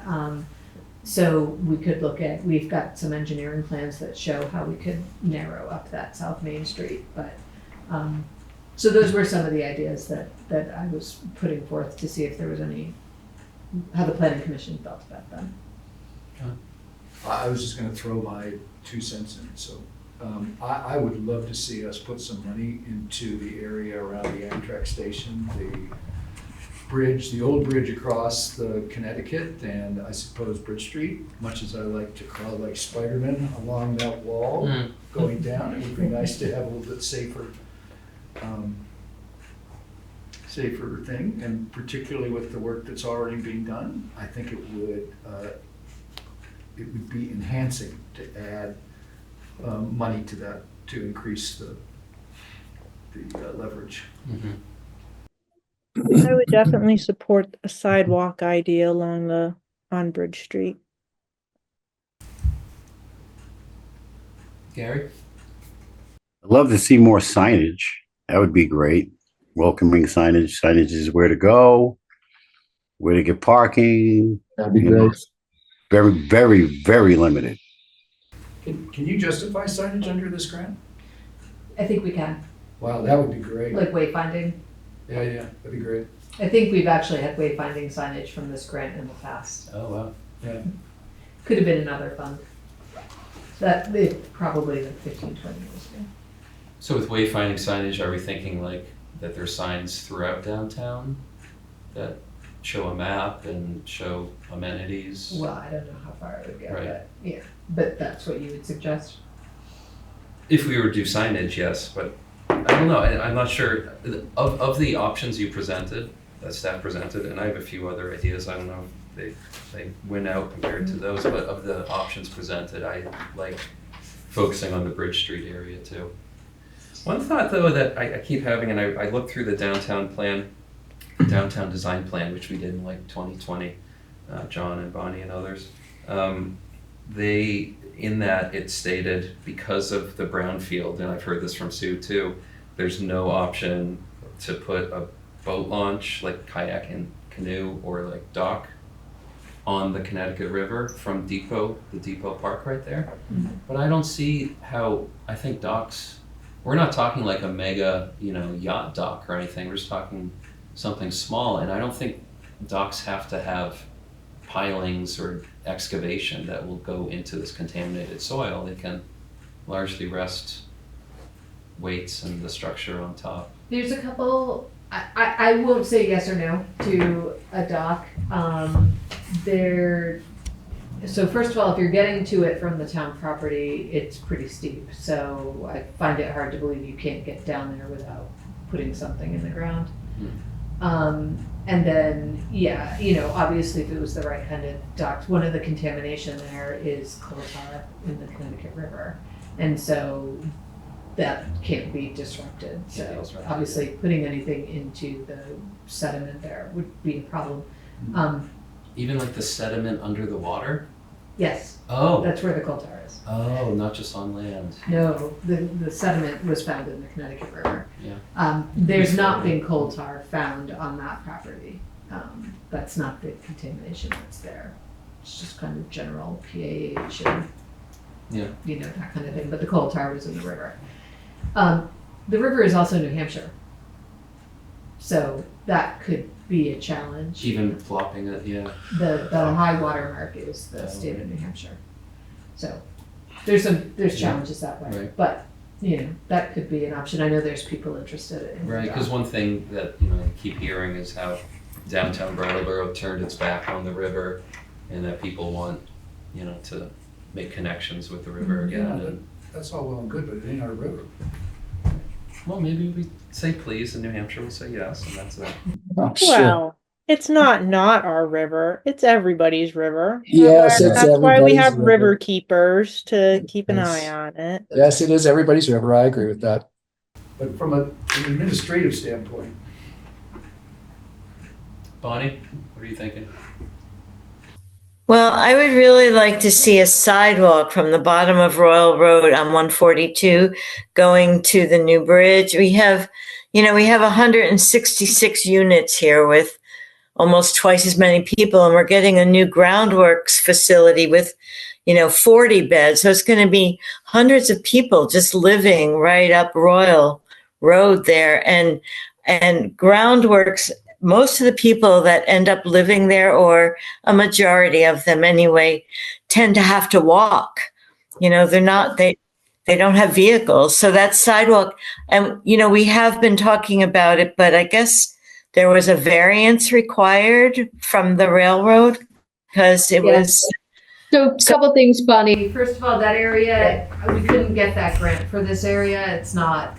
So we could look at, we've got some engineering plans that show how we could narrow up that South Main Street, but, so those were some of the ideas that I was putting forth to see if there was any, how the planning commission felt about them. I was just gonna throw my 2 cents in, so, I would love to see us put some money into the area around the Amtrak station, the bridge, the old bridge across the Connecticut, and I suppose Bridge Street, much as I like to crawl like Spider-Man along that wall going down, it would be nice to have a little bit safer thing, and particularly with the work that's already being done, I think it would be enhancing to add money to that, to increase the leverage. Mhm. I would definitely support a sidewalk idea on Bridge Street. Gary? I'd love to see more signage. That would be great. Welcoming signage. Signage is where to go, where to get parking. That'd be You know, great. very, very, very limited. Can you justify signage under this grant? I think we can, Wow, that would be great. like wayfinding. Yeah, that'd be great. I think we've actually had wayfinding signage from this grant in the past. Oh, wow. Yeah. Could have been another fund. That, it probably like 15, 20 years ago. So with wayfinding signage, are we thinking like that there's signs throughout downtown that show a map and show amenities? Well, I don't know how far it would go, Right. but yeah, but that's what you would suggest. If we were to do signage, yes, but I don't know, I'm not sure, of the options you presented, that staff presented, and I have a few other ideas, I don't know if they win out compared to those, but of the options presented, I like focusing on the Bridge Street area too. One thought though that I keep having, and I looked through the downtown design plan, which we did in like 2020, John and Bonnie and others. In that it stated, because of the brownfield, and I've heard this from Sue too, there's no option to put a boat launch, like kayak and canoe, or like dock on the Connecticut River from the Depot Park right there. Mhm. But I don't see how, I think docks, we're not talking like a mega, yacht dock or anything, we're just talking something small, and I don't think docks have to have pilings or excavation that will go into this contaminated soil. They can largely rest weights and the structure on top. There's a couple, I won't say yes or no to a dock. So first of all, if you're getting to it from the town property, it's pretty steep. So I find it hard to believe you can't get down there without putting something in the ground. And then, yeah, obviously if it was the right kind of dock, one of the contamination there is coal tar in the Connecticut River. And so that can't be disrupted. So Can't be disrupted, obviously putting anything into the sediment there would be a problem. Even like the sediment under the water? Yes, Oh, that's where the coal tar is. not just on land. No, the sediment was found in the Connecticut River. Yeah. There's not been coal tar found on that property. That's not the contamination that's there. It's just kind of general PAH and, Yeah. that kind of thing, but the coal tar was in the river. The river is also New Hampshire. So that could be a challenge. Even flopping it, yeah. The high water mark is the state of New Hampshire. So there's challenges that way, Right. but that could be an option. I know there's people interested in. Right, because one thing that I keep hearing is how downtown Brattleboro turned its back on the river, and that people want to make connections with the river again. And That's all well and good, but it ain't our river. Well, maybe we say please, and New Hampshire will say yes, and that's it. Oh, shit. Well, it's not our river. It's everybody's river. Yes, it's That's why we everybody's have river river. keepers to keep an Yes. eye on it. Yes, it is everybody's river. I agree with that. But from an administrative standpoint, Bonnie, what are you thinking? Well, I would really like to see a sidewalk from the bottom of Royal Road on 142 going to the new bridge. We have 166 units here with almost twice as many people, and we're getting a new groundworks facility with 40 beds. So it's going to be hundreds of people just living right up Royal Road there. And groundworks, most of the people that end up living there, or a majority of them anyway, tend to have to walk. They're not, they don't have vehicles. So that sidewalk, and we have been talking about it, but I guess there was a variance required from the railroad because it was. So a couple things, Bonnie. First of all, that area, we couldn't get that grant for this area. It's not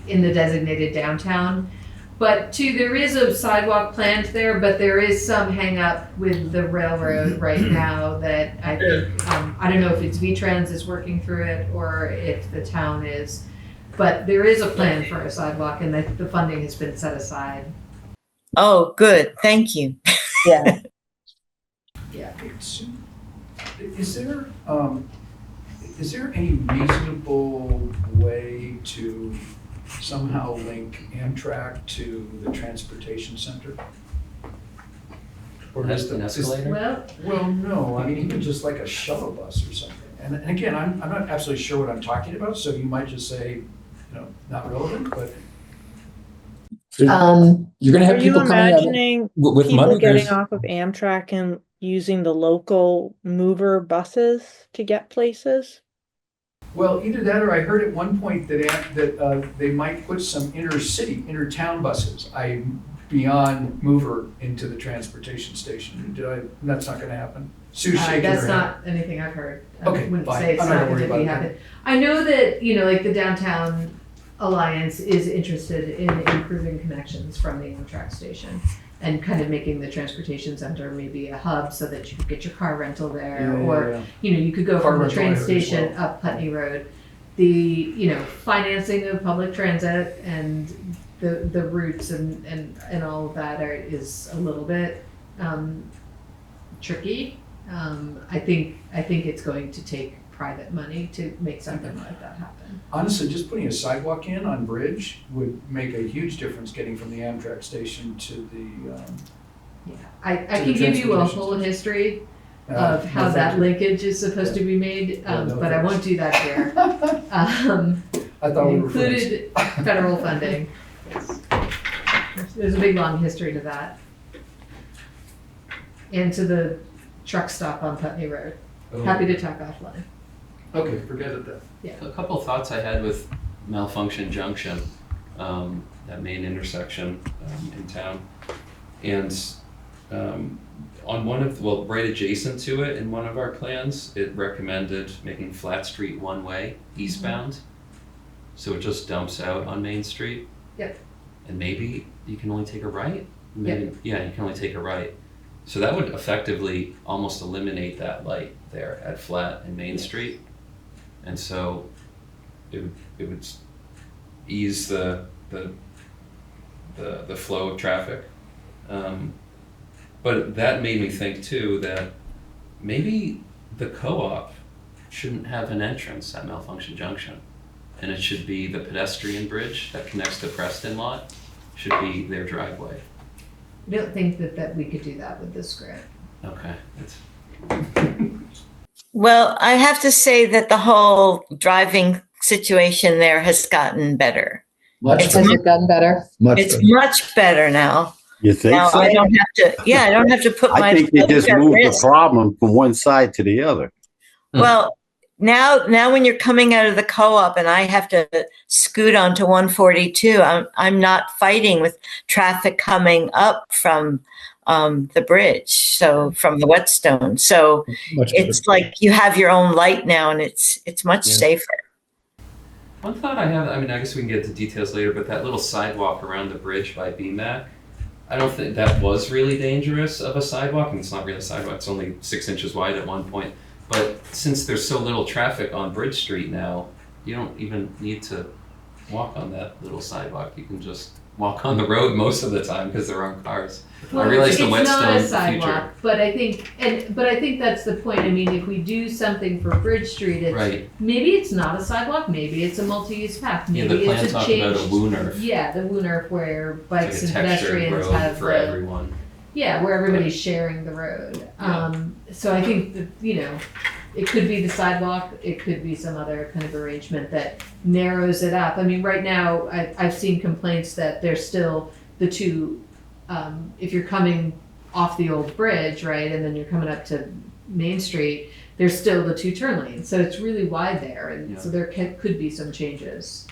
in the designated downtown. But two, there is a sidewalk planned there, but there is some hang up with the railroad right now that I think, I don't know if it's V-Trans is working through it or if the town is, but there is a plan for a sidewalk and the funding has been set aside. Oh, good. Thank you. Yeah. yeah. Is there any reasonable way to somehow link Amtrak to the transportation center? Or Has an escalator? Well, no, I mean, even just like a shuttle bus or something. And again, I'm not absolutely sure what I'm talking about, so you might just say, not relevant, but. You're going to have Are people you coming imagining with people money. getting off of Amtrak and using the local mover buses to get places? Well, either that or I heard at one point that they might put some inter-town buses, beyond Mover into the transportation station. That's not gonna happen? Sue's shaking her That's head. not anything I've heard. Okay, I wouldn't fine. say it's I'm not not gonna worry gonna be about it happening. I know that, like the Downtown Alliance is interested in improving connections from the Amtrak station and kind of making the transportation center maybe a hub so that you could get your car rental there, or you could go Car from the rental train I heard as station well. up Putney Road. The financing of public transit and the routes and all of that is a little bit tricky. I think it's going to take private money to make something like that happen. Honestly, just putting a sidewalk in on Bridge would make a huge difference getting from the Amtrak station to the. I To can the give you a transportation whole history No, of how thank that you. linkage is supposed to be made, no but I thanks. won't do that here. I thought we were friends. Included federal funding. Yes. There's a big long history to that. And to the truck stop on Putney Road. Happy to talk offline. Okay, forget it then. A couple of thoughts I had with Malfunction Junction, that main intersection in town. And on right adjacent to it in one of our plans, it recommended making Flat Street one-way eastbound. So it just dumps out on Main Street. Yep. And maybe you can only take a right? Yeah, you can only take a right. So that would effectively almost eliminate that light there at Flat and Main Street. And so it would ease the flow of traffic. But that made me think too that maybe the co-op shouldn't have an entrance at Malfunction Junction. And it should be the pedestrian bridge that connects to Preston Lot should be their driveway. I don't think that we could do that with this grant. Okay. Well, I have to say that the whole driving situation there has gotten better. Has it gotten better? It's much better now. You think Now so? I don't have to put my I think they just at moved the risk. problem from one side to the other. Well, now when you're coming out of the co-op and I have to scoot onto 142, I'm not fighting with traffic coming up from the bridge, so from the Whetstone. So it's like you have your own light now, and it's much safer. One thought I have, I mean, I guess we can get into details later, but that little sidewalk around the bridge by BMAC, I don't think that was really dangerous of a sidewalk, and it's not really a sidewalk, it's only 6 inches wide at one point. But since there's so little traffic on Bridge Street now, you don't even need to walk on that little sidewalk. You can just walk on the road most of the time because there aren't cars. I realize the whetstone is the future. But I think that's the point. I mean, if we do something for Bridge Street, it's, Right. maybe it's not a sidewalk, maybe it's a multi-use path, Yeah, maybe the plan it's a talked changed. about a Wooner. Yeah, the Wooner where bikes Like a and textured pedestrians road have for the, everyone. yeah, where everybody's sharing the road. Yeah. So I think that, you know, it could be the sidewalk, it could be some other kind of arrangement that narrows it up. I mean, right now, I've seen complaints that there's still the two, if you're coming off the old bridge, right, and then you're coming up to Main Street, there's still the two turn lanes. So it's really wide there, and so there could be some changes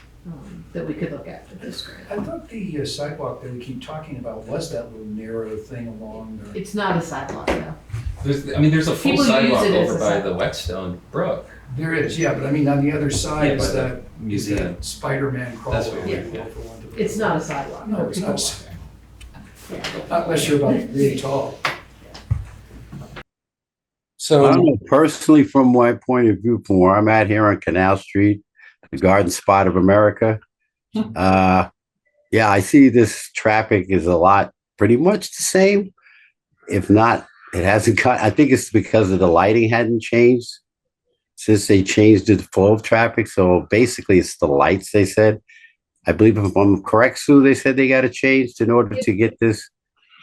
that we could look at with this grant. I thought the sidewalk that we keep talking about was that little narrow thing along the. It's not a sidewalk, though. There's a full People use sidewalk it as over a by sidewalk. the Whetstone Brook. There is, yeah, but I mean, on the other side Yeah, is by the that museum. Spider-Man crawl. That's what area, it is, yeah. for want of a- It's not a sidewalk. No, for it's people not. walking. Not unless you're about really tall. So I don't know, personally, from my point of view, from where I'm at here on Canal Street, the garden spot of America, yeah, I see this traffic is a lot, pretty much the same. If not, it hasn't cut. I think it's because of the lighting hadn't changed since they changed the flow of traffic. So basically, it's the lights, they said. I believe if I'm correct, Sue, they said they got to change in order to get this.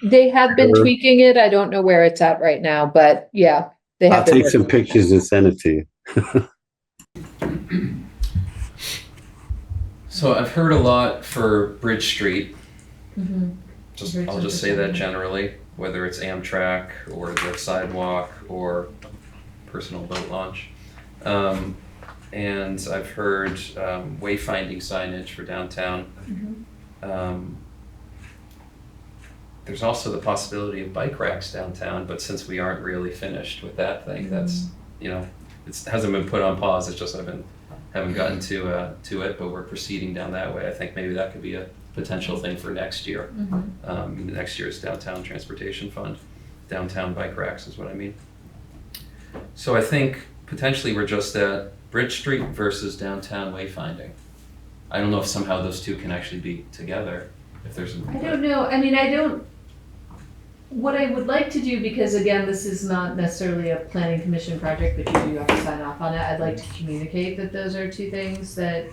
They have been Sure. tweaking it. I don't know where it's at right now, but yeah, they I'll have been take some working on it. pictures and send it to you. So I've heard a lot for Bridge Street. Mhm. I'll just say that generally, whether it's Amtrak or the sidewalk or personal boat launch. And I've heard wayfinding signage for downtown. There's also the possibility of bike racks downtown, but since we aren't really finished with that thing, that's, you know, it hasn't been put on pause. It's just haven't gotten to it, but we're proceeding down that way. I think maybe that could be a potential thing for next year. Next year's downtown transportation fund. Downtown bike racks is what I mean. So I think potentially we're just at Bridge Street versus downtown wayfinding. I don't know if somehow those two can actually be together. If there's I don't know. I mean, what I would like to do, because again, this is not necessarily a planning commission project, but you do have to sign off on it. I'd like to communicate that those are two things that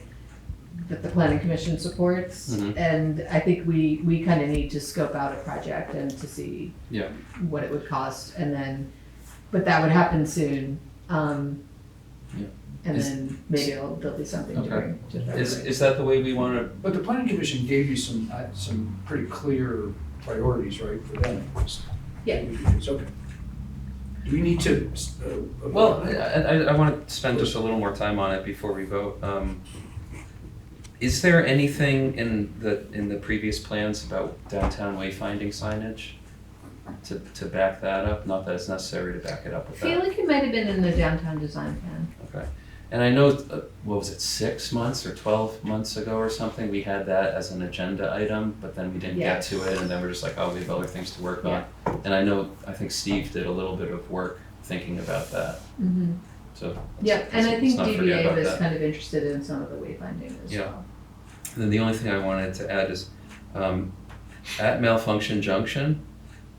the planning commission supports. And I think we kind of need to scope out a project and to see what it would cost, and then, but that would happen soon. And then maybe there'll be something to bring to February. Is that the way we want to? But the planning commission gave you some pretty clear priorities, right, for them? Yeah. It's okay. Do we need to? Well, I want to spend just a little more time on it before we vote. Is there anything in the previous plans about downtown wayfinding signage to back that up? Not that it's necessary to back it up with I feel that. like it might have been in the downtown design plan. Okay. And I know, what was it, 6 months or 12 months ago or something, we had that as an agenda item, but then we didn't get to it, and then we're just like, oh, we have other things to work on. And I think Steve did a little bit of work thinking about that. So Yeah, and I think let's not forget DDA about was that. kind of interested in some of the wayfinding as well. And then the only thing I wanted to add is, at Malfunction Junction,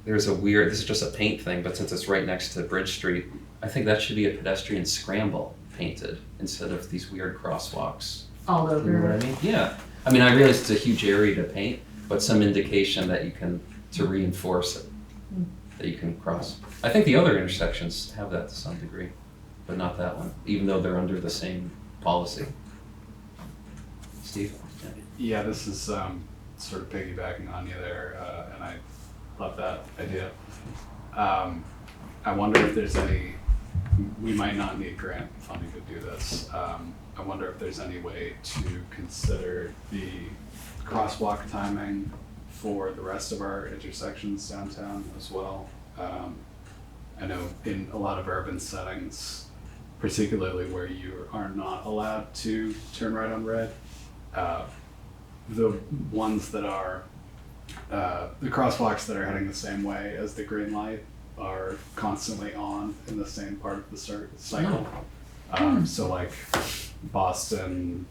there's this is just a paint thing, but since it's right next to Bridge Street, I think that should be a pedestrian scramble painted instead of these weird crosswalks. All over. You know what I mean? Yeah. I mean, I realize it's a huge area to paint, but some indication that to reinforce it, that you can cross. I think the other intersections have that to some degree, but not that one, even though they're under the same policy. Steve? Yeah, this is sort of piggybacking on you there, and I love that idea. I wonder if there's we might not need grant funding to do this. I wonder if there's any way to consider the crosswalk timing for the rest of our intersections downtown as well. I know in a lot of urban settings, particularly where you are not allowed to turn right on red. The ones that are the crosswalks that are heading the same way as the green light are constantly on in the same part of the cycle. So like Boston,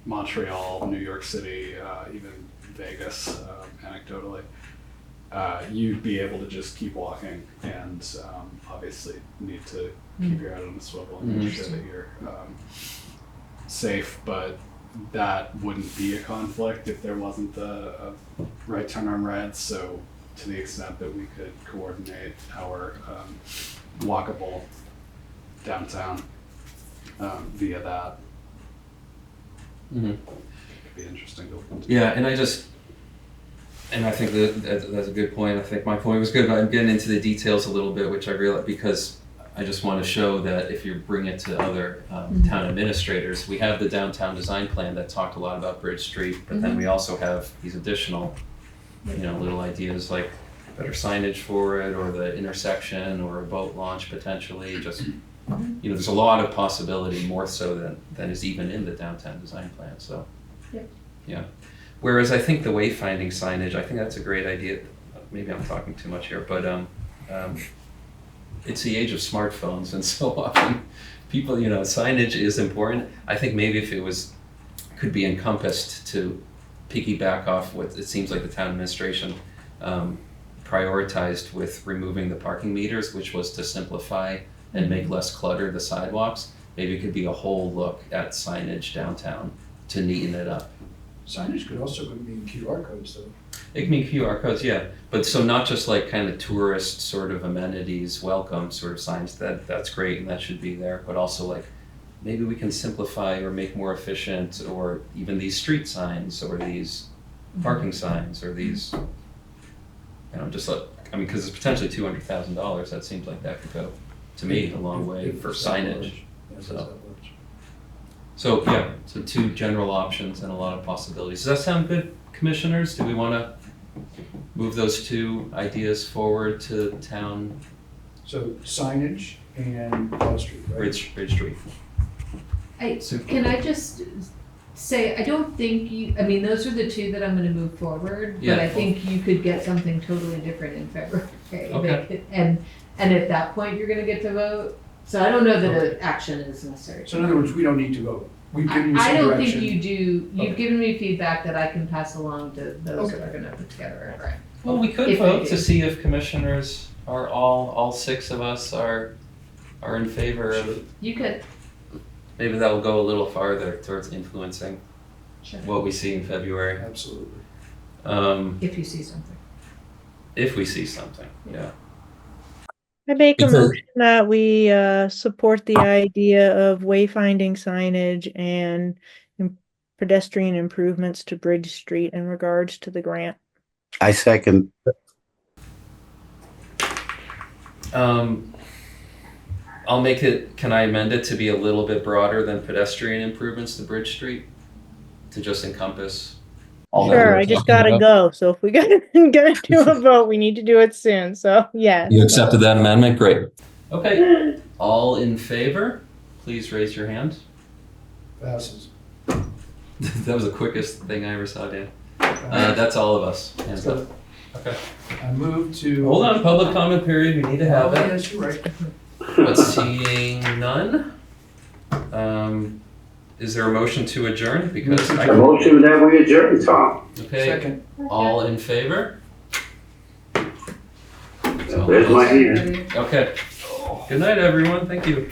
Montreal, New York City, even Vegas, anecdotally, you'd be able to just keep walking and obviously need to keep your head on a swivel and make sure that you're safe, but that wouldn't be a conflict if there wasn't a right turn on red. So to the extent that we could coordinate our walkable downtown via that, it could be interesting to look into. Yeah, and I think that's a good point. I think my point was good, but I'm getting into the details a little bit, which I realize because I just want to show that if you bring it to other town administrators, we have the downtown design plan that talked a lot about Bridge Street, but then we also have these additional, little ideas like better signage for it, or the intersection, or a boat launch potentially. Just, there's a lot of possibility, more so than is even in the downtown design plan. So, yeah. Whereas I think the wayfinding signage, I think that's a great idea. Maybe I'm talking too much here, but it's the age of smartphones, and so often people, signage is important. I think maybe if it could be encompassed to piggyback off what it seems like the town administration prioritized with removing the parking meters, which was to simplify and make less clutter the sidewalks. Maybe it could be a whole look at signage downtown to neaten it up. Signage could also mean QR codes, though. It can mean QR codes, yeah. But so not just like kind of tourist sort of amenities, welcome sort of signs, that's great and that should be there, but also like maybe we can simplify or make more efficient, or even these street signs or these parking signs or these, just like, because it's potentially $200,000. That seems like that could go, to me, a long way for signage. So yeah, so two general options and a lot of possibilities. Does that sound good, commissioners? Do we want to move those two ideas forward to town? So signage and Broad Street, right? Bridge Street. Can I just say, I don't think those are the two that I'm gonna move forward, Yeah. but I think you could get something totally different in February. Okay. And at that point, you're gonna get to vote. So I don't know that an action is necessary. So in other words, we don't need to vote. We've given you some I don't direction. think you do. You've Okay. given me feedback that I can pass along to those that are gonna put together it, right? Well, we could If vote we to do. see if commissioners are all six of us are in favor of. You could. Maybe that will go a little farther towards influencing Sure. what we see in February. Absolutely. If you see something. If we see something, yeah. I make a Because- motion that we support the idea of wayfinding signage and pedestrian improvements to Bridge Street in regards to the grant. I second. I'll make it, can I amend it to be a little bit broader than pedestrian improvements to Bridge Street? To just encompass all that Sure, we're I just talking gotta about? go. So if we gotta do a vote, we need to do it soon. So yeah. You accepted that amendment? Great. Okay, all in favor, please raise your hand. Passes. That was the quickest thing I ever saw, Dan. That's all of us. Hands up. Okay. I move to. Hold on, public comment period, we need to have it. Yes, you're right. But seeing none, is there a motion to adjourn? Because A motion that we adjourn, Tom. okay, Second. all in favor? There's my hand. Okay. Good night, everyone. Thank you.